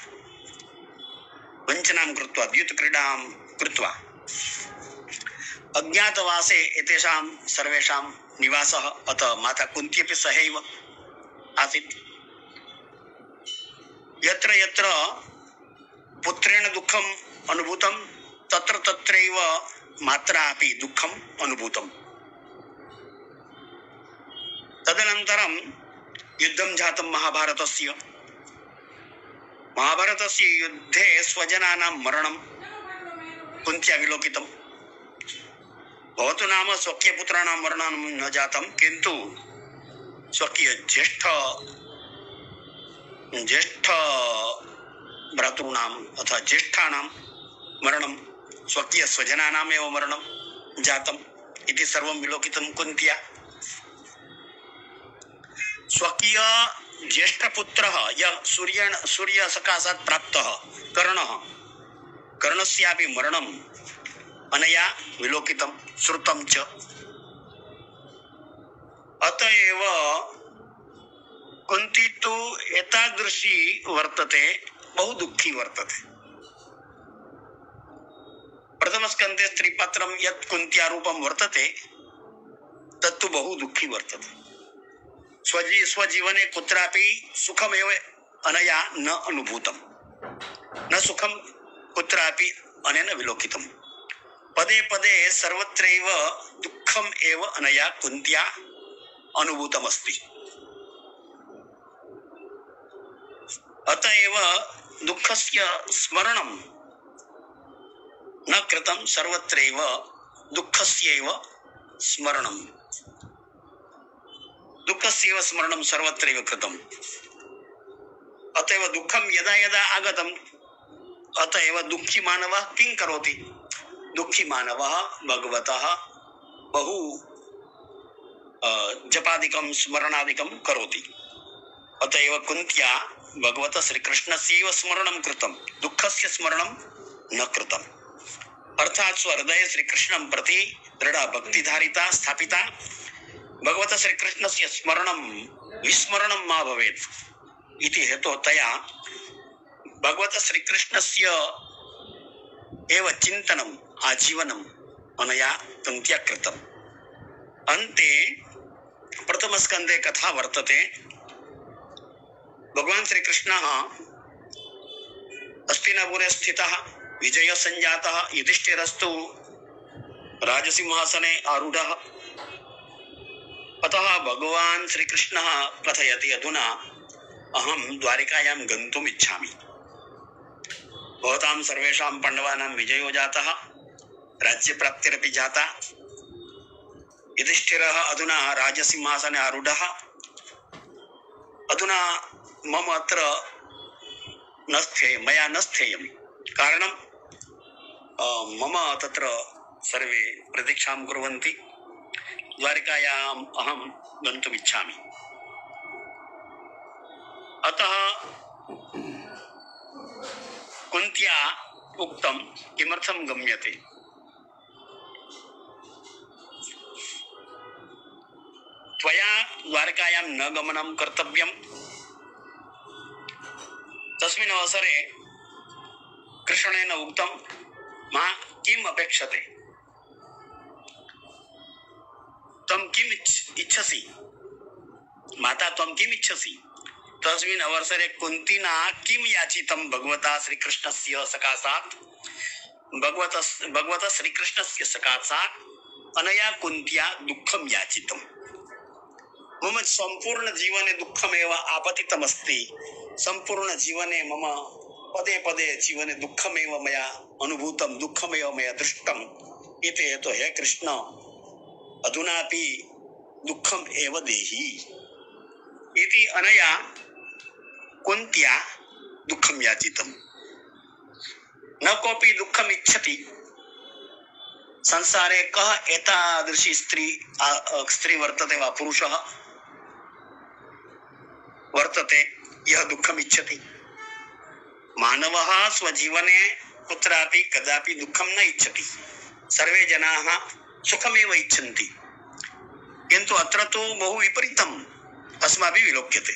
वञ्चनां कृत्वा द्यूतक्रीडां कृत्वा। अज्ञातवासे एतेषां सर्वेषां निवासः, अतः माता कुन्ती अपि सहैव आसीत्। यत्र यत्र पुत्रेण दुःखम् अनुभूतं तत्र तत्रैव मात्रा अपि दुःखम् अनुभूतम्। तदनन्तरं युद्धं जातं महाभारतस्य युद्धे स्वजनानां मरणं कुन्त्या विलोकितम्। भवतु नाम स्वकीयपुत्राणां मरणं न जातं, किन्तु स्वकीय ज्येष्ठ भ्रातॄणाम् अथवा ज्येष्ठानां मरणं, स्वकीय स्वजनानामेव मरणं जातम् इति सर्वं विलोकितं कुन्त्या। स्वकीय ज्येष्ठपुत्रः यः सूर्यसकाशात् प्राप्तः कर्णस्यापि मरणम् अनया विलोकितं श्रुतं च। अतएव कुन्ती तु एतादृशी वर्तते, बहु दुःखी वर्तते। प्रथमस्कन्धे स्त्रीपात्रं यत् कुन्त्यारूपं वर्तते तत्तु बहु दुःखी वर्तते। स्वजीवने कुत्रापि सुखमेव अनया न अनुभूतं, न सुखं कुत्रापि अनेन विलोकितं। पदे पदे सर्वत्रैव दुःखम् एव अनया कुन्त्या अनुभूतमस्ति। अतएव दुःखस्य स्मरणं न कृतं, सर्वत्रैव दुःखस्यैव स्मरणं सर्वत्रैव कृतम्। अतएव दुःखं यदा यदा आगतम्, अतएव दुःखी मानवः किं करोति? दुःखी मानवः भगवतः बहु जपादिकं स्मरणादिकं करोति। अतएव कुन्त्या भगवतः श्रीकृष्णस्यैव स्मरणं कृतं, दुःखस्य स्मरणं न कृतम्। अर्थात् स्वहृदये श्रीकृष्णं प्रति दृढ भक्तिधारिता स्थापिता, भगवतः श्रीकृष्णस्य स्मरणं विस्मरणं मा भवेत् इति हेतोतया भगवतः श्रीकृष्णस्य एव चिन्तनम् आजीवनम् अनया कुन्त्या कृतम्। अन्ते प्रथमस्कन्धे कथा वर्तते। भगवान् श्रीकृष्णः हस्तिनापुरे स्थितः, विजयसञ्जातः। युधिष्ठिरस्तु राजसिंहासने आरूढः। अतः भगवान् श्रीकृष्णः कथयति, अधुना अहं द्वारिकायां गन्तुम् इच्छामि। भवतां सर्वेषां पाण्डवानां विजयो जातः, राज्यप्राप्तिरपि जाता। युधिष्ठिरः अधुना राजसिंहासने आरूढः। अधुना मम अत्र मया न स्थेयं, कारणं मम तत्र सर्वे प्रतीक्षां कुर्वन्ति। द्वारिकायाम् अहं गन्तुम् इच्छामि। अतः कुन्त्या उक्तं, किमर्थं गम्यते? त्वया द्वारकायां न गमनं कर्तव्यं। तस्मिन् अवसरे कृष्णेन उक्तं, मा किम् अपेक्षते? त्वं किम् इच्छसि? माता त्वं किम् इच्छसि? तस्मिन् अवसरे कुन्तिना किं याचितं भगवता श्रीकृष्णस्य सकाशात्? भगवतः श्रीकृष्णस्य सकाशात् अनया कुन्त्या दुःखं याचितं। मम संपूर्ण जीवने दुःखमेव आपतितमस्ति। संपूर्ण जीवने मम पदे पदे जीवने दुःखमेव मया अनुभूतं, दुःखमेव मया दृष्टम्। इति हेतु हे कृष्ण, अधुनापि दुःखम् एव देहि इति अनया कुन्त्या दुःखं याचितं। न कोऽपि दुःखम् इच्छति। संसारे कः एतादृशी स्त्री वर्तते वा पुरुषः वर्तते यः दुःखम् इच्छति? मानवः स्वजीवने कुत्रापि कदापि दुःखं न इच्छति। सर्वे जनाः सुखमेव इच्छन्ति। किन्तु अत्र तु बहु विपरीतम् अस्माभिः विलोक्यते।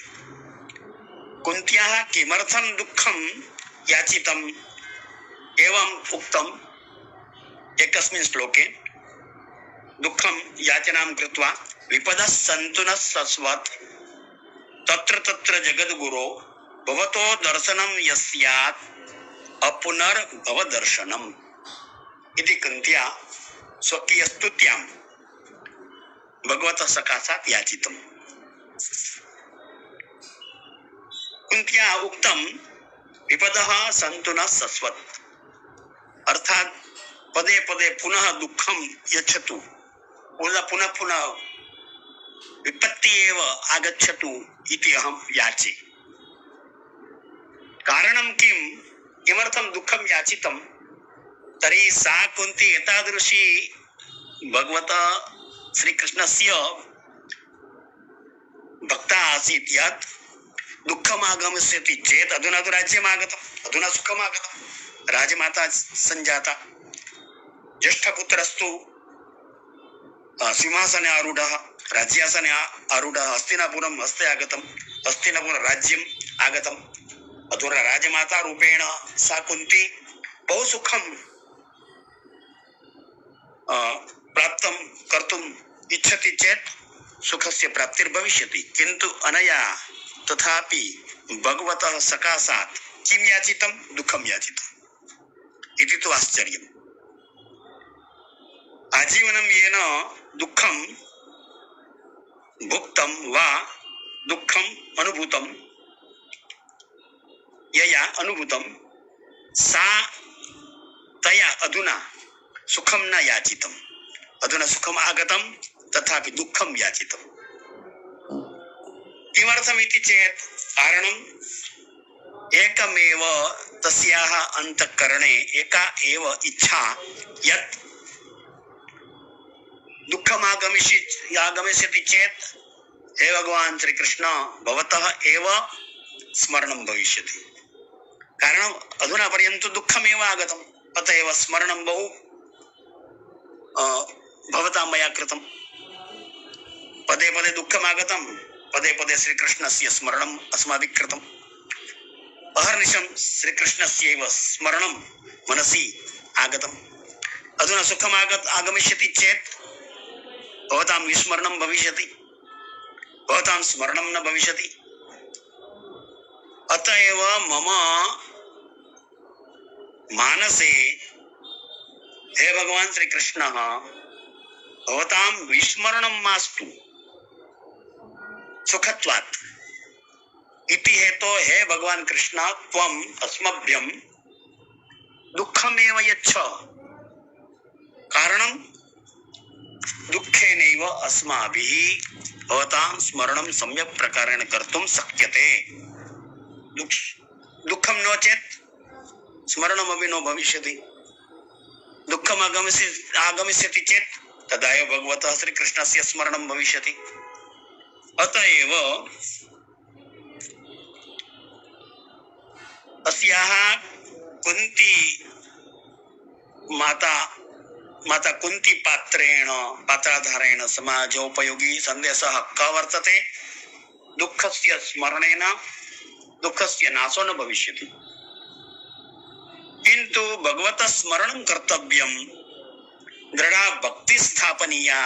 कुन्त्याः किमर्थं दुःखं याचितम् एवम् उक्तम् एकस्मिन् श्लोके। दुःखं याचनां कृत्वा विपदः सन्तु नः सस्वत् तत्र तत्र जगद्गुरो भवतो दर्शनं यस्यात् अपुनर्भव दर्शनम् इति कुन्त्या स्वकीयस्तुत्यां भगवतः सकाशात् याचितम्। कुन्त्या उक्तं विपदः सन्तु नः सस्वत्, अर्थात पदे पदे पुनः दुःखं यच्छतु, पुनः पुनः विपत्ति एव आगच्छतु इति अहं याचे। कारणं किं? किमर्थं दुःखं याचितं? तर्हि सा कुन्ती एतादृशी भगवता श्रीकृष्णस्य भक्ता आसीत् यत् दुःखम् आगमिष्यति चेत् अधुना तु राज्यम् आगतम्, अधुना सुखम् आगतम्, राजमाता सञ्जाता, ज्येष्ठपुत्रस्तु सिंहासने आरूढः, राज्यासने आरूढः, हस्तिनापुरं हस्ते आगतम्, हस्तिनापुर राज्यम् आगतम्, अधुना राजमाता रूपेण सा कुन्ती बहु सुखं प्राप्तं कर्तुम् इच्छति चेत् सुखस्य प्राप्तिर्भविष्यति। किन्तु अनया तथापि भगवतः सकाशात् किं याचितं? दुःखं याचितम् इति तु आश्चर्यम्। आजीवनं येन दुःखं भुक्तं वा दुःखम् अनुभूतं, यया अनुभूतं सा तया अधुना सुखं न याचितम्। अधुना सुखम् आगतं तथापि दुःखं याचितम्। किमर्थम् इति चेत् कारणम् एकमेव तस्याः अन्तःकरणे एका एव इच्छा यत् दुःखम् आगमिष्यति चेत् हे भगवान् श्रीकृष्ण भवतः एव स्मरणं भविष्यति। कारणम् अधुना पर्यन्तं दुःखमेव आगतम्, अतः एव स्मरणं बहु भवता मया कृतं। पदे पदे दुःखम् आगतं, पदे पदे श्रीकृष्णस्य स्मरणम् अस्माभिः कृतम्। अहर्निशं श्रीकृष्णस्यैव स्मरणं मनसि आगतम्। अधुना सुखम् आगमिष्यति चेत् भवतां विस्मरणं भविष्यति, भवतां स्मरणं न भविष्यति। अतः एव मम मानसे हे भगवान् श्रीकृष्णः भवतां विस्मरणं मास्तु सुखत्वात् इति हेतो हे भगवान् कृष्ण त्वम् अस्मभ्यं दुःखमेव यच्छ। कारणं दुःखेनैव अस्माभिः भवतां स्मरणं सम्यक् प्रकारेण कर्तुं शक्यते। दुःखं नो चेत् स्मरणमपि न भविष्यति। दुःखम् आगमिष्यति चेत् तदा एव भगवतः श्रीकृष्णस्य स्मरणं भविष्यति। अतः एव अस्याः कुन्ती माता कुन्ती पात्राधारेण समाजोपयोगी सन्देशः कः वर्तते? दुःखस्य स्मरणेन दुःखस्य नाशो न भविष्यति, किन्तु भगवतः स्मरणं कर्तव्यं, दृढा भक्ति स्थापनीया।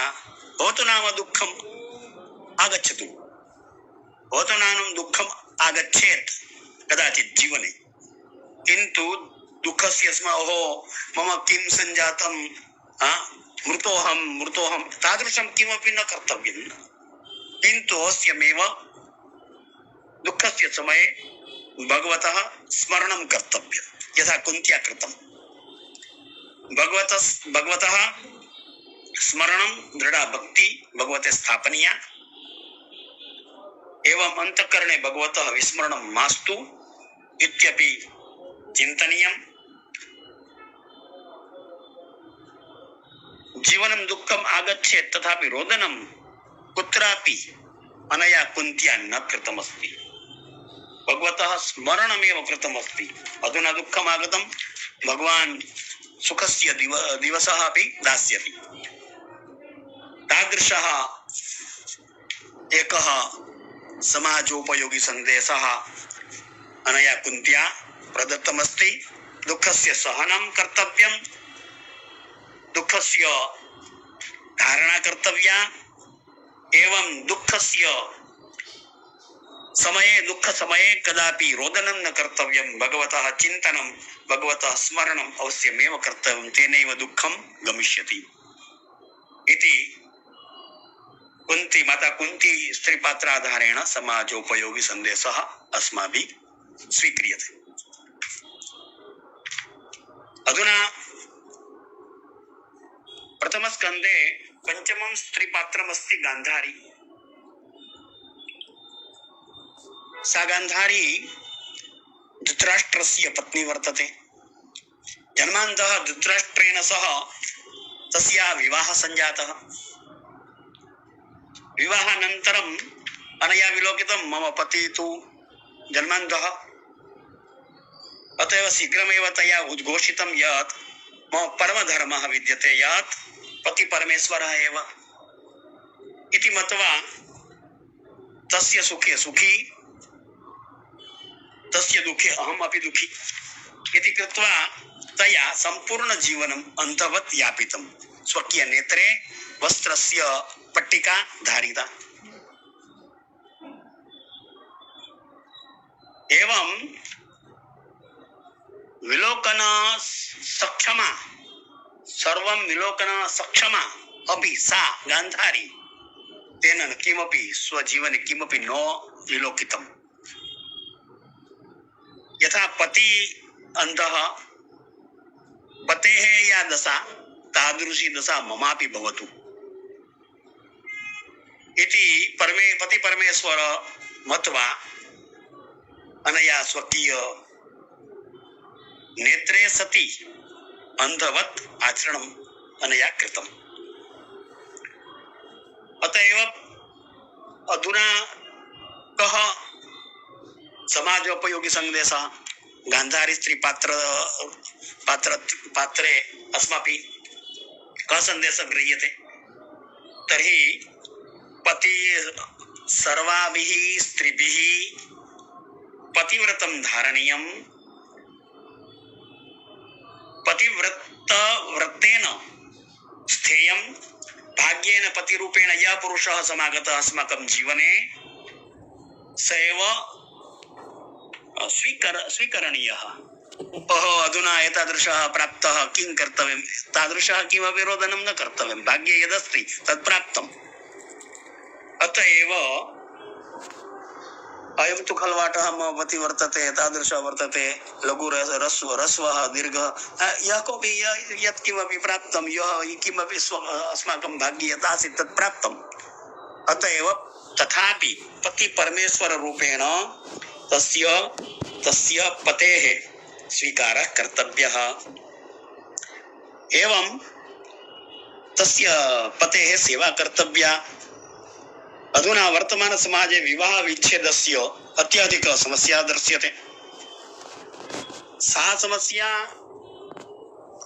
भवतु नाम दुःखम् आगच्छतु, भवतु नाम दुःखम् आगच्छेत् कदाचित् जीवने, किन्तु दुःखस्य ओहो मम किं सञ्जातं, मृतोऽहं तादृशं किमपि न कर्तव्यं। किन्तु अवश्यमेव दुःखस्य समये भगवतः स्मरणं कर्तव्यं, यथा कुन्त्या कृतं। भगवतः स्मरणं दृढ़ा भक्ति भगवते स्थापनीया एवं अंतःकरणे भगवतः विस्मरणं मास्तु इत्यपि चिन्तनीयम्। जीवनं दुःखम् आगच्छेत् तथापि रोदनं कुत्रापि अनया कुन्त्या न कृतमस्ति। भगवतः स्मरणमेव कृतमस्ति। अधुना दुःखम् आगतं, भगवान् सुखस्य दिवसः अपि दास्यति। तादृशः एकः समाजोपयोगी सन्देशः अनया कुन्त्या प्रदत्तमस्ति। दुःखस्य सहनं कर्तव्यं, दुःखस्य धारणा कर्तव्या एवं दुःखस्य समये दुःख समये कदापि रोदनं न कर्तव्यं। भगवतः चिन्तनं भगवतः स्मरणम् अवश्यमेव कर्तव्यं, तेनैव दुःखं गमिष्यति इति कुन्ती माता कुन्ती स्त्रीपात्राधारेण समाजोपयोगी सन्देशः अस्माभिः स्वीक्रियते। अधुना प्रथमस्कन्धे पञ्चमं स्त्रीपात्रमस्ति गान्धारी। सा गान्धारी धृतराष्ट्रस्य पत्नी वर्तते। जन्मान्तः धृतराष्ट्रेण सह तस्याः विवाहः सञ्जातः। विवाहानन्तरम् अनया विलोकितं मम पतिः तु जन्मान्तः, अतएव शीघ्रमेव तया उद्घोषितं यत् मम परमधर्मः विद्यते यत् पति परमेश्वरः एव इति मत्वा तस्य सुखे सुखी तस्य दुःखे अहमपि दुःखी इति कृत्वा तया सम्पूर्ण जीवनम् अन्धवत् यापितं। स्वकीय नेत्रे वस्त्रस्य पट्टिका धारिता। एवं विलोकन सक्षमा, सर्वं विलोकन सक्षमा अपि सा गान्धारी तेन किमपि स्वजीवने किमपि न विलोकितम्। यथा पति अंधः, पतेः या दशा तादृशी दशा ममापि भवतु इति पति परमेश्वर मत्वा अनया स्वकीय नेत्रे सति अंधवत् आचरणम् अनया कृतम्। अतएव अधुना कः समाजोपयोगी सन्देशः गान्धारी स्त्री पात्रे अस्माभिः कः सन्देशः गृह्यते तर्हि पति सर्वाभिः स्त्रीभिः पतिव्रतं धारणीयम्। पतिव्रतेन स्थेयं। भाग्येन पतिरूपेण यः पुरुषः समागतः अस्माकं जीवने स एव स्वीकरणीयः। अधुना एतादृशः प्राप्तः किं कर्तव्यं, तादृशः किमपि रोदनं न कर्तव्यं। भाग्ये यदस्ति तत् प्राप्तम्। अतएव अयं तु खल्वाटः मम पतिः वर्तते, तादृशः वर्तते, लघु ह्रस्वः दीर्घः, यः कोऽपि यत् किमपि प्राप्तं, यः किमपि अस्माकं भाग्ये यत् आसीत् तत् प्राप्तम्। अतएव तथापि पति परमेश्वर रूपेण तस्य पतेः स्वीकारः कर्तव्यः। एवं तस्य पतेः सेवा कर्तव्या। अधुना वर्तमान समाजे विवाह विच्छेदस्य अत्यधिक समस्या दृश्यते। सा समस्या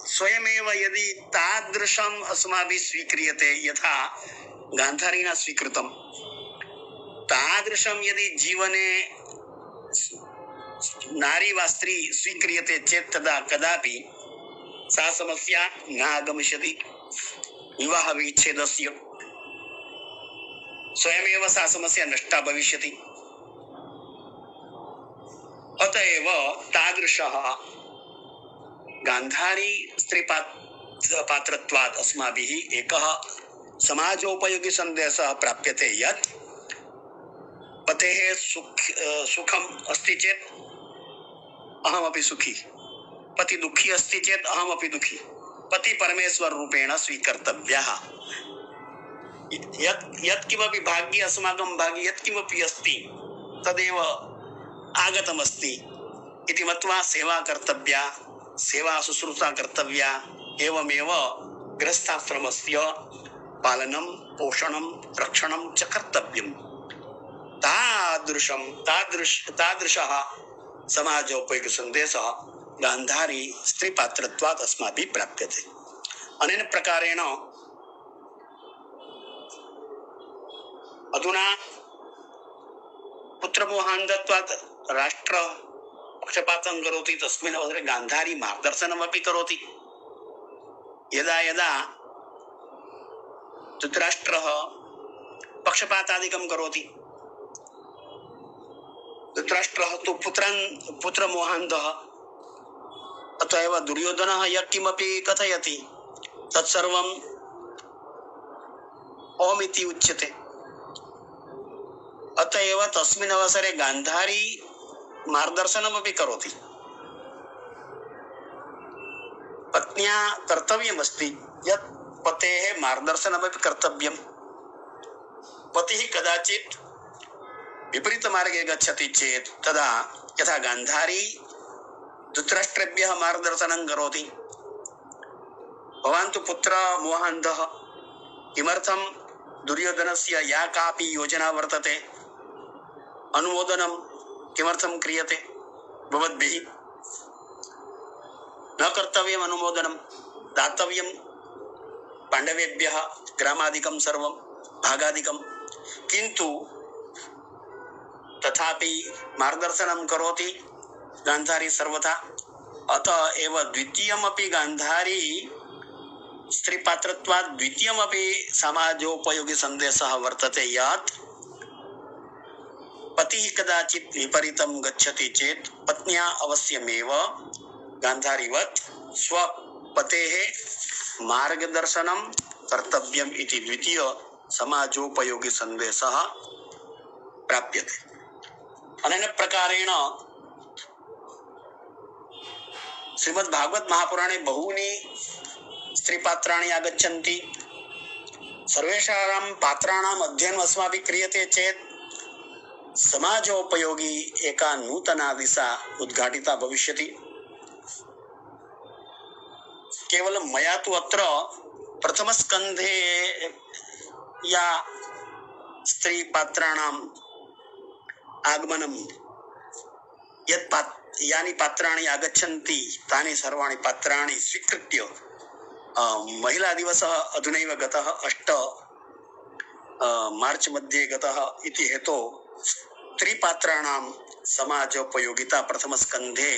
स्वयमेव यदि तादृशम् अस्माभिः स्वीक्रियते यथा गान्धारिणा स्वीकृतं, तादृशं यदि जीवने नारी वा स्त्री स्वीक्रियते चेत् तदा कदापि सा समस्या न आगमिष्यति विवाह विच्छेदस्य। स्वयमेव सा समस्या नष्टा भविष्यति। अतएव तादृशः गान्धारी स्त्री पात्रत्वात् अस्माभिः एकः समाजोपयोगी सन्देशः प्राप्यते यत् पतेः सुखम् अस्ति चेत् अहमपि सुखी, पति दुःखी अस्ति चेत् अहमपि दुःखी। पति परमेश्वर रूपेण स्वीकर्तव्यः। यत्किमपि भाग्ये अस्माकं भाग्ये यत्किमपि अस्ति तदेव आगतमस्ति इति मत्वा सेवा कर्तव्या, सेवा शुश्रूषा कर्तव्या। एवमेव गृहस्थाश्रमस्य पालनं पोषणं रक्षणं च कर्तव्यम्। तादृशः समाजोपयोगी सन्देशः गान्धारी स्त्रीपात्रत्वात् अस्माभिः प्राप्यते। अनेन प्रकारेण अधुना पुत्रमोहान्धत्वात् राष्ट्र पक्षपातं करोति, तस्मिन् अवसरे गान्धारी मार्गदर्शनमपि करोति। यदा यदा धृतराष्ट्रः पक्षपातादिकं करोति, धृतराष्ट्रः तु पुत्रमोहान्धः, अतः एव दुर्योधनः यत्किमपि कथयति तत्सर्वम् ओमिति उच्यते। अतः एव तस्मिन् अवसरे गान्धारी मार्गदर्शनमपि करोति। पत्न्या कर्तव्यमस्ति यत् पतेः मार्गदर्शनमपि कर्तव्यम्। पतिः कदाचित् विपरीतमार्गे गच्छति चेत् तदा यथा गान्धारी धृतराष्ट्रेभ्यः मार्गदर्शनं करोति, भवान् तु पुत्रमोहान्धः, किमर्थं दुर्योधनस्य या कापि योजना वर्तते अनुमोदनं किमर्थं क्रियते भवद्भिः? न कर्तव्यम् अनुमोदनं, दातव्यं पाण्डवेभ्यः ग्रामादिकं सर्वं भागादिकं, किन्तु तथापि मार्गदर्शनं करोति गान्धारी सर्वथा। अतः एव द्वितीयमपि गान्धारी स्त्रीपात्रत्वात् द्वितीयमपि समाजोपयोगी सन्देशः वर्तते यत् पतिः कदाचित् विपरीतं गच्छति चेत् पत्न्या अवश्यमेव गान्धारीवत् स्वपतेः मार्गदर्शनं कर्तव्यम् इति द्वितीय समाजोपयोगी सन्देशः प्राप्यते। अनेन प्रकारेण श्रीमद्भागवत महापुराणे बहूनि स्त्रीपात्राणि आगच्छन्ति। सर्वेषां पात्राणाम् अध्ययनम् अस्माभिः क्रियते चेत् समाजोपयोगी एका नूतना दिशा उद्घाटिता भविष्यति। केवलं मया तु अत्र प्रथमस्कन्धे या स्त्रीपात्राणाम् आगमनं यानि पात्राणि आगच्छन्ति तानि सर्वाणि पात्राणि स्वीकृत्य महिला दिवसः अधुनैव गतः 8 मार्च मध्ये गतः इति हेतोः स्त्रीपात्राणां समाजोपयोगिता प्रथमस्कन्धे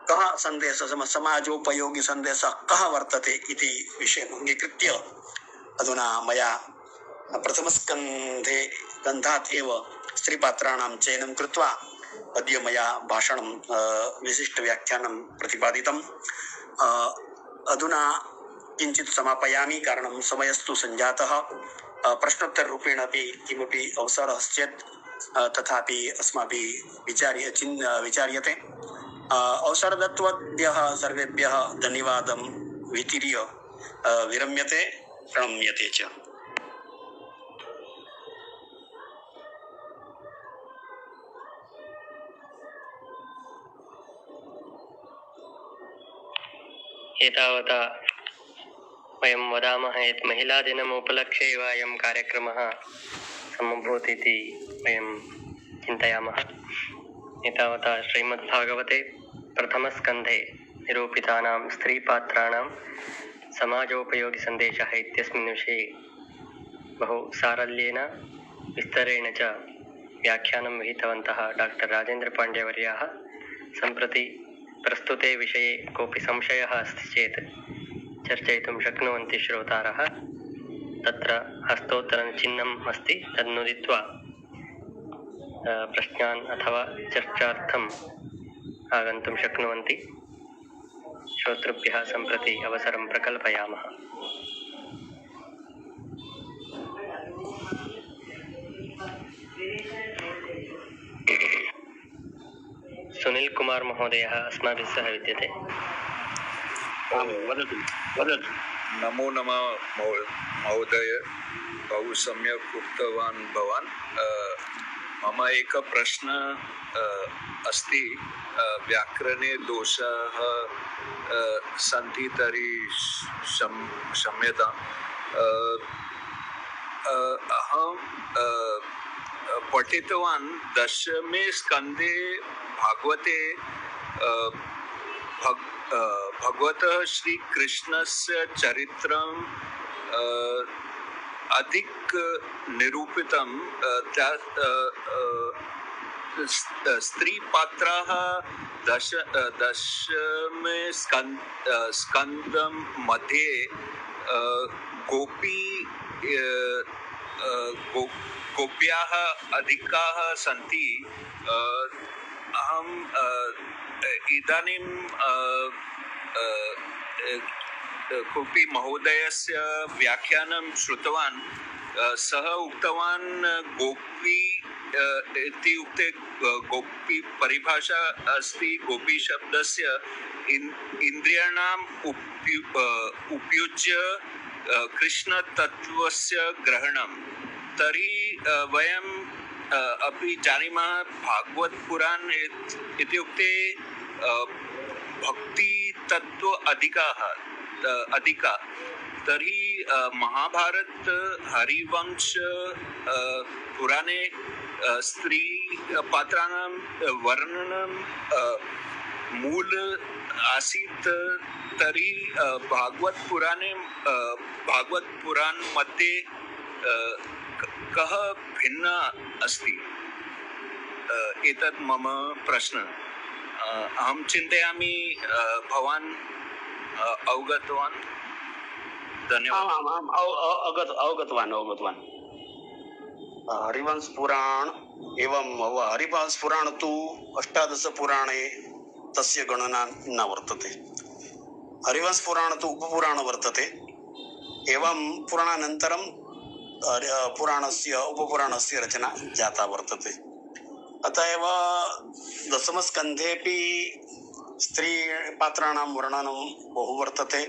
कः सन्देशः समाजोपयोगी सन्देशः कः वर्तते इति विषयम् अङ्गीकृत्य अधुना मया प्रथमस्कन्धे गन्धात् एव स्त्रीपात्राणां चयनं कृत्वा अद्य मया भाषणं विशिष्टव्याख्यानं प्रतिपादितम्। अधुना किञ्चित् समापयामि, कारणं समयस्तु सञ्जातः। प्रश्नोत्तररूपेण अपि किमपि अवसरः चेत् तथापि अस्माभिः विचार्यते। अवसर दत्तवद्भ्यः सर्वेभ्यः धन्यवादं वितीर्य विरम्यते, प्रणम्यते च। एतावता वयं वदामः यत् महिलादिनम् उपलक्ष्य एव अयं कार्यक्रमः सम्भूत् इति वयं चिन्तयामः। एतावता श्रीमद्भागवते प्रथमस्कन्धे निरूपितानां स्त्रीपात्राणां समाजोपयोगिसन्देशः इत्यस्मिन् विषये बहु सारल्येन विस्तरेण च व्याख्यानं विहितवन्तः डाक्टर् राजेन्द्रपाण्ड्यवर्याः। सम्प्रति प्रस्तुते विषये कोऽपि संशयः अस्ति चेत् चर्चयितुं शक्नुवन्ति श्रोतारः। तत्र हस्तोत्तरचिह्नम् अस्ति, तन्नुदित्वा प्रश्नान् अथवा चर्चार्थम् आगन्तुं शक्नुवन्ति। श्रोतृभ्यः सम्प्रति अवसरं प्रकल्पयामः। सुनील कुमार महोदयः अस्माभिः सह विद्यते। वदतु वदतु। नमो नमः महोदय, बहु सम्यक् उक्तवान् भवान्। मम एक प्रश्न अस्ति। व्याकरणे दोषाः सन्ति तर्हि क्षम्यताम्। अहं पठितवान् दशमे स्कन्धे भागवते भगवतः श्रीकृष्णस्य चरित्रं अधिक निरूपितं। स्त्री पात्राः दशमे स्कन्धं मध्ये गोपी गोप्याः अधिकाः सन्ति। अहं इदानीं कोऽपि महोदयस्य व्याख्यानं श्रुतवान्। सः उक्तवान् गोपी इत्युक्ते गोपी परिभाषा अस्ति गोपी शब्दस्य इन्द्रियाणाम् उपयुज्य कृष्णतत्त्वस्य ग्रहणं। तर्हि वयं अपि जानीमः भागवत पुराण इत्युक्ते भक्ति तत्व अधिका। तर्हि महाभारत हरिवंश पुराणे स्त्री पात्राणां वर्णनं मूल आसीत्। तर्हि भागवत पुराण मध्ये कः भिन्न अस्ति? एतत् मम प्रश्न। अहं चिन्तयामि भवान् अवगतवान्। धन्यवादः। अवगतवान्। हरिवंश पुराण एवं हरिवंश पुराण तु 18 पुराणे तस्य गणना न वर्तते। हरिवंश पुराण तु उपपुराण वर्तते। एवं पुराणानन्तरं पुराणस्य उपपुराणस्य रचना जाता वर्तते। अतः एव दशमस्कन्धेऽपि स्त्रीपात्राणां वर्णनं बहु वर्तते।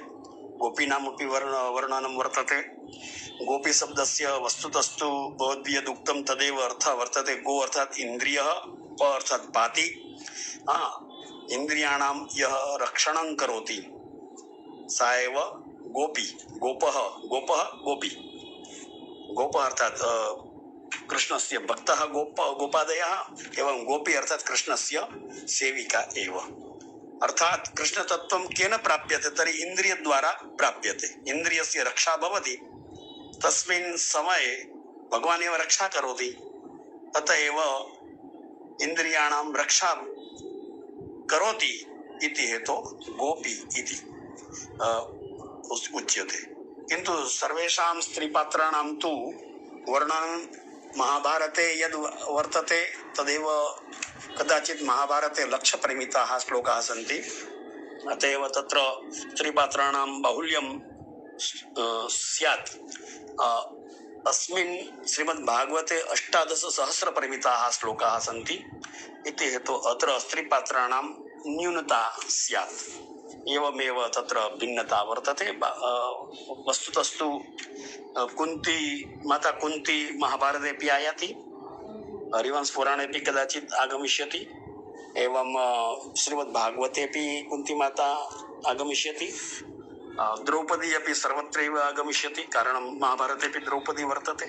गोपीनामपि वर्णनं वर्तते। गोपीशब्दस्य वस्तुतस्तु भवद्भिः यदुक्तं तदेव अर्थः वर्तते। गो अर्थात् इन्द्रियः, प अर्थात् पाति। इन्द्रियाणां यः रक्षणं करोति सा एव गोपी। गोपः गोपी। गोप अर्थात् कृष्णस्य भक्तः गोपादयः एवं गोपी अर्थात् कृष्णस्य सेविका एव। अर्थात् कृष्णतत्त्वं केन प्राप्यते? तर्हि इन्द्रियद्वारा प्राप्यते। इन्द्रियस्य रक्षा भवति, तस्मिन् समये भगवान् एव रक्षा करोति। अतः एव इन्द्रियाणां रक्षा करोति इति हेतोः गोपी इति उच्यते। किन्तु सर्वेषां स्त्रीपात्राणां तु वर्णनं महाभारते यद् वर्तते तदेव। कदाचित् महाभारते लक्षपरिमिताः श्लोकाः सन्ति। अतः एव तत्र स्त्रीपात्राणां बाहुल्यं स्यात्। अस्मिन् श्रीमद्भागवते 18,000 श्लोकाः सन्ति इति हेतोः अत्र स्त्रीपात्राणां न्यूनता स्यात्। एवमेव तत्र भिन्नता वर्तते। वस्तुतस्तु माता कुन्ती महाभारतेऽपि आयाति, हरिवंश पुराणेऽपि कदाचित् आगमिष्यति, एवं श्रीमद्भागवतेऽपि कुन्ती माता आगमिष्यति। द्रौपदी अपि सर्वत्रैव आगमिष्यति, कारणं महाभारतेऽपि द्रौपदी वर्तते,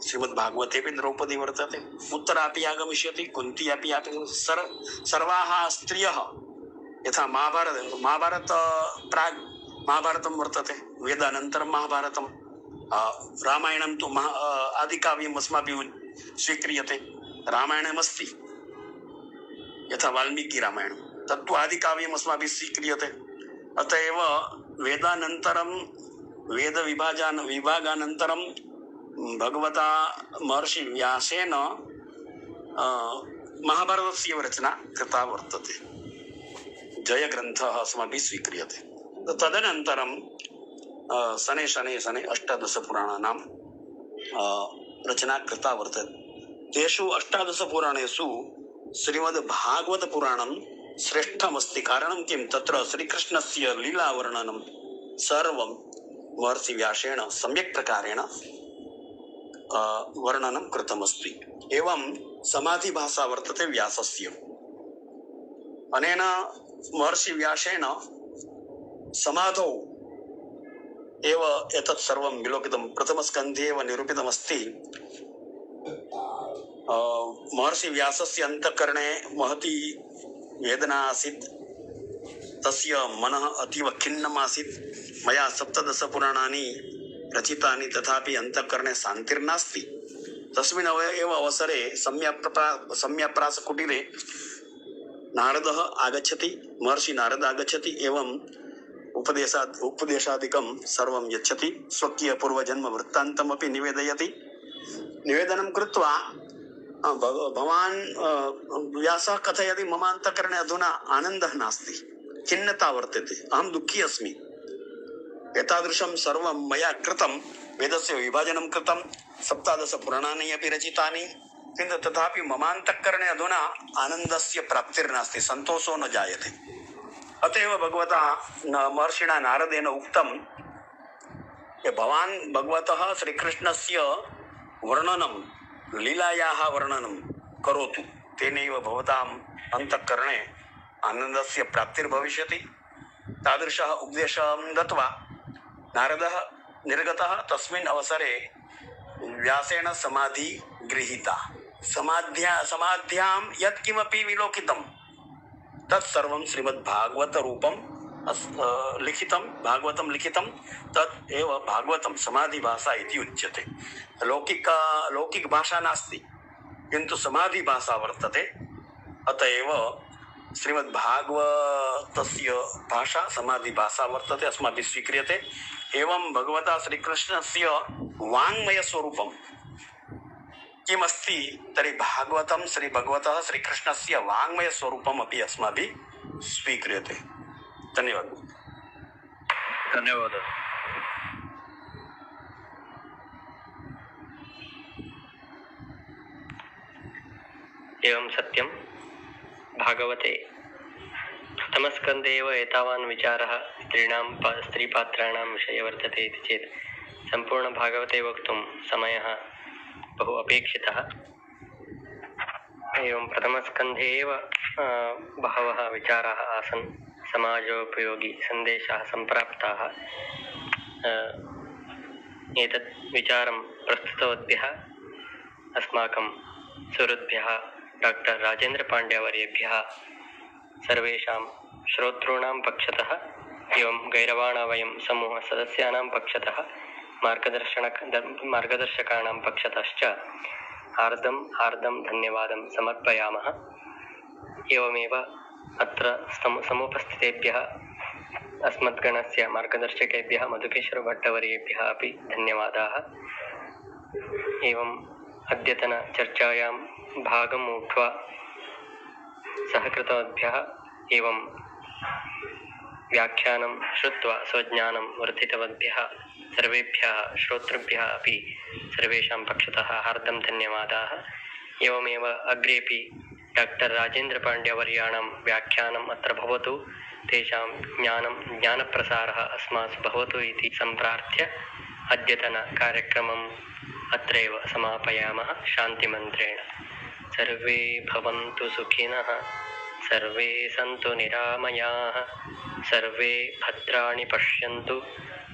श्रीमद्भागवतेऽपि द्रौपदी वर्तते। उत्तरापि आगमिष्यति, कुन्ती अपि सर्वाः स्त्रियः यथा महाभारत प्राग् महाभारतं वर्तते, वेदानन्तरं महाभारतं। रामायणं तु आदिकाव्यम् अस्माभिः स्वीक्रियते। रामायणमस्ति यथा वाल्मीकिरामायणं, तत्तु आदिकाव्यम् अस्माभिः स्वीक्रियते। अतः एव वेदानन्तरं वेदविभागानन्तरं भगवता महर्षि व्यासेन महाभारतस्य रचना कृता वर्तते। जयग्रन्थः अस्माभिः स्वीक्रियते। तदनन्तरं शनैः 18 पुराणानां रचना कृता वर्तते। तेषु 18 पुराणेषु श्रीमद्भागवत पुराणं श्रेष्ठमस्ति। कारणं किं, तत्र श्रीकृष्णस्य लीलावर्णनं सर्वं महर्षि व्यासेन सम्यक् प्रकारेण वर्णनं कृतमस्ति। एवं समाधिभाषा वर्तते व्यासस्य। अनेन महर्षि व्यासेन समाधौ एव एतत् सर्वं विलोकितं। प्रथमस्कन्धे एव निरूपितमस्ति। महर्षि व्यासस्य अन्तःकरणे महती वेदना आसीत्। तस्य मनः अतीव खिन्नम् आसीत्। मया 17 पुराणानि रचितानि, तथापि अन्तःकरणे शान्तिर्नास्ति। तस्मिन् एव अवसरे सम्यप्रासकुटीरे नारदः आगच्छति, महर्षि नारद आगच्छति। एवं उपदेशादिकं सर्वं यच्छति। स्वकीय पूर्वजन्म वृत्तान्तमपि निवेदयति। निवेदनं कृत्वा भवान् व्यासः कथयति, मम अन्तःकरणे अधुना आनन्दः नास्ति, खिन्नता वर्तते, अहं दुःखी अस्मि। एतादृशं सर्वं मया कृतं, वेदस्य विभाजनं कृतं, 17 पुराणानि अपि रचितानि, किन्तु तथापि मम अन्तःकरणे अधुना आनन्दस्य प्राप्तिर्नास्ति, सन्तोषो न जायते। अतएव भगवता महर्षिणा नारदेन उक्तं, भवान् भगवतः श्रीकृष्णस्य वर्णनं, लीलायाः वर्णनं करोतु, तेनैव भवताम् अन्तःकरणे आनन्दस्य प्राप्तिर्भविष्यति। तादृशः उपदेशं दत्वा नारदः निर्गतः। तस्मिन् अवसरे व्यासेन समाधि गृहीता। समाध्यां यत्किमपि विलोकितं तत्सर्वं श्रीमद्भागवतरूपं लिखितं, भागवतं लिखितं, तत् एव भागवतं समाधिभाषा इति उच्यते। लौकिकभाषा नास्ति, किन्तु समाधिभाषा वर्तते। अतएव श्रीमद्भागवतस्य भाषा समाधिभाषा वर्तते, अस्माभिः स्वीक्रियते। एवं भगवता श्रीकृष्णस्य वाङ्मयस्वरूपं किमस्ति तर्हि भागवतं श्रीभगवतः श्रीकृष्णस्य वाङ्मयस्वरूपम् अपि अस्माभिः स्वीक्रियते। धन्यवादः। धन्यवादः। एवं सत्यं भागवते प्रथमस्कन्धे एव एतावान् विचारः स्त्रीपात्राणां विषये वर्तते इति चेत् सम्पूर्णभागवते वक्तुं समयः बहु अपेक्षितः। एवं प्रथमस्कन्धे एव बहवः विचाराः आसन्, समाजोपयोगी सन्देशाः सम्प्राप्ताः। एतत् विचारं प्रस्तुतवद्भ्यः अस्माकं सुहृद्भ्यः डॉक्टर राजेन्द्रपाण्ड्यावर्येभ्यः सर्वेषां श्रोतॄणां पक्षतः एवं गैरवाणा वयं समूहसदस्यानां पक्षतः मार्गदर्शकाणां पक्षतश्च हार्दं धन्यवादं समर्पयामः। एवमेव अत्र समुपस्थितेभ्यः अस्मद्गणस्य मार्गदर्शकेभ्यः मधुकेश्वरभट्टवर्येभ्यः अपि धन्यवादाः। एवम् अद्यतनचर्चायां भागम् ऊढ्वा सहकृतवद्भ्यः एवं व्याख्यानं श्रुत्वा स्वज्ञानं वर्धितवद्भ्यः सर्वेभ्यः श्रोतृभ्यः अपि सर्वेषां पक्षतः हार्दं धन्यवादाः। एवमेव अग्रेपि डॉक्टर राजेन्द्रपाण्ड्यावर्याणां व्याख्यानम् अत्र भवतु, तेषां ज्ञानप्रसारः अस्मासु भवतु इति सम्प्रार्थ्य अद्यतनकार्यक्रमम् अत्रैव समापयामः शान्तिमन्त्रेण। सर्वे भवन्तु सुखिनः, सर्वे सन्तु निरामयाः, सर्वे भद्राणि पश्यन्तु,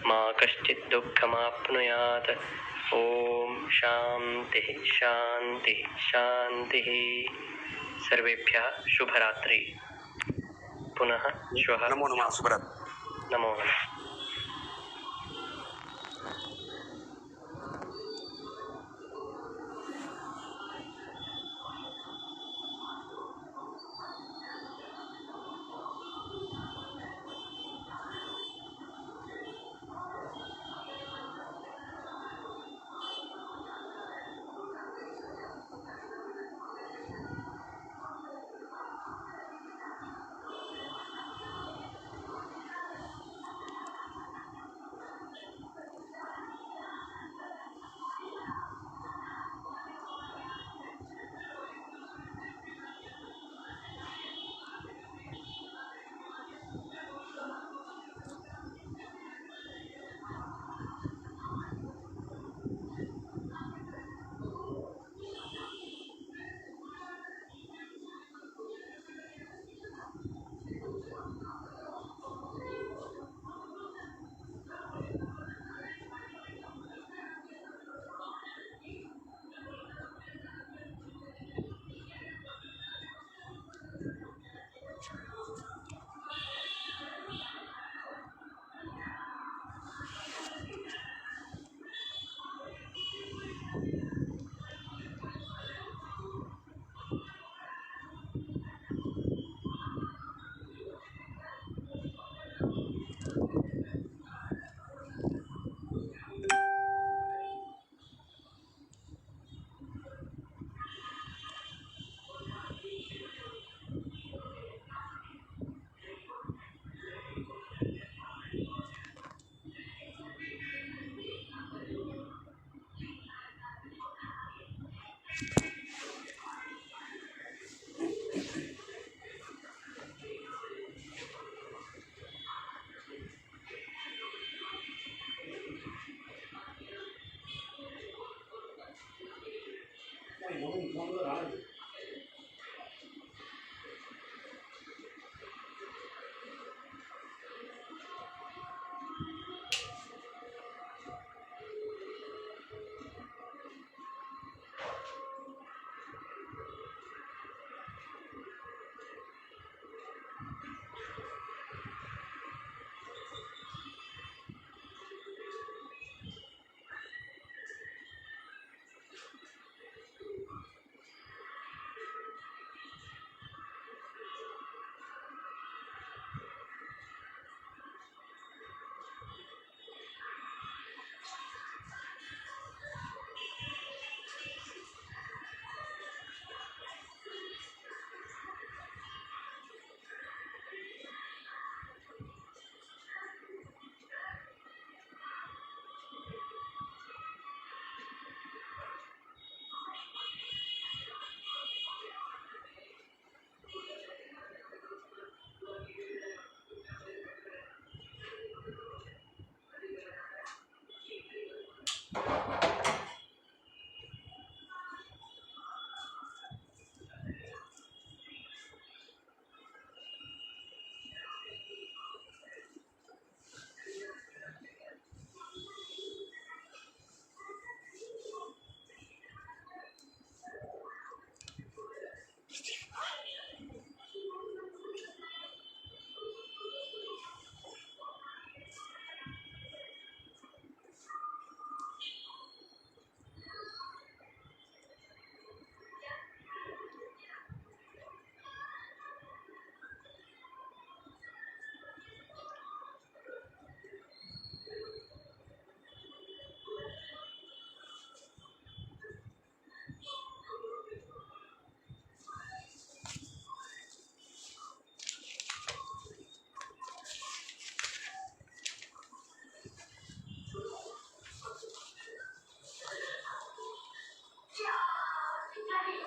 मा कश्चित् दुःखमाप्नुयात्। ओम शान्तिः शान्तिः शान्तिः। सर्वेभ्यः शुभरात्रि। पुनः श्वः नमो नमः। शुभरात्रि। नमो नमः।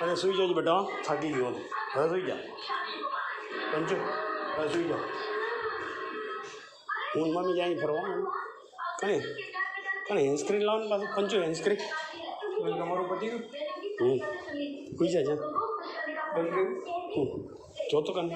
अरे सुई जाओ जी बेटा, थाकी गयो अरे सुई जा पंचो, अरे सुई जा हूँ मम्मी जाएंगी फरवा कहीं कहीं हैंडस्क्रीन लाओ पास पंचो हैंडस्क्रीन તમારું પતિ સુઈ જા જો તો કન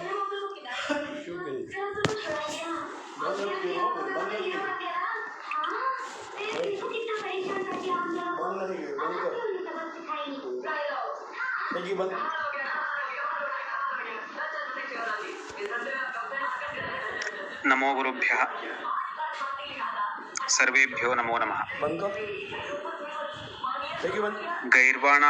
नमो गुरुभ्यः सर्वेभ्यो नमो नमः। बंद कर बंद गैर्वाणा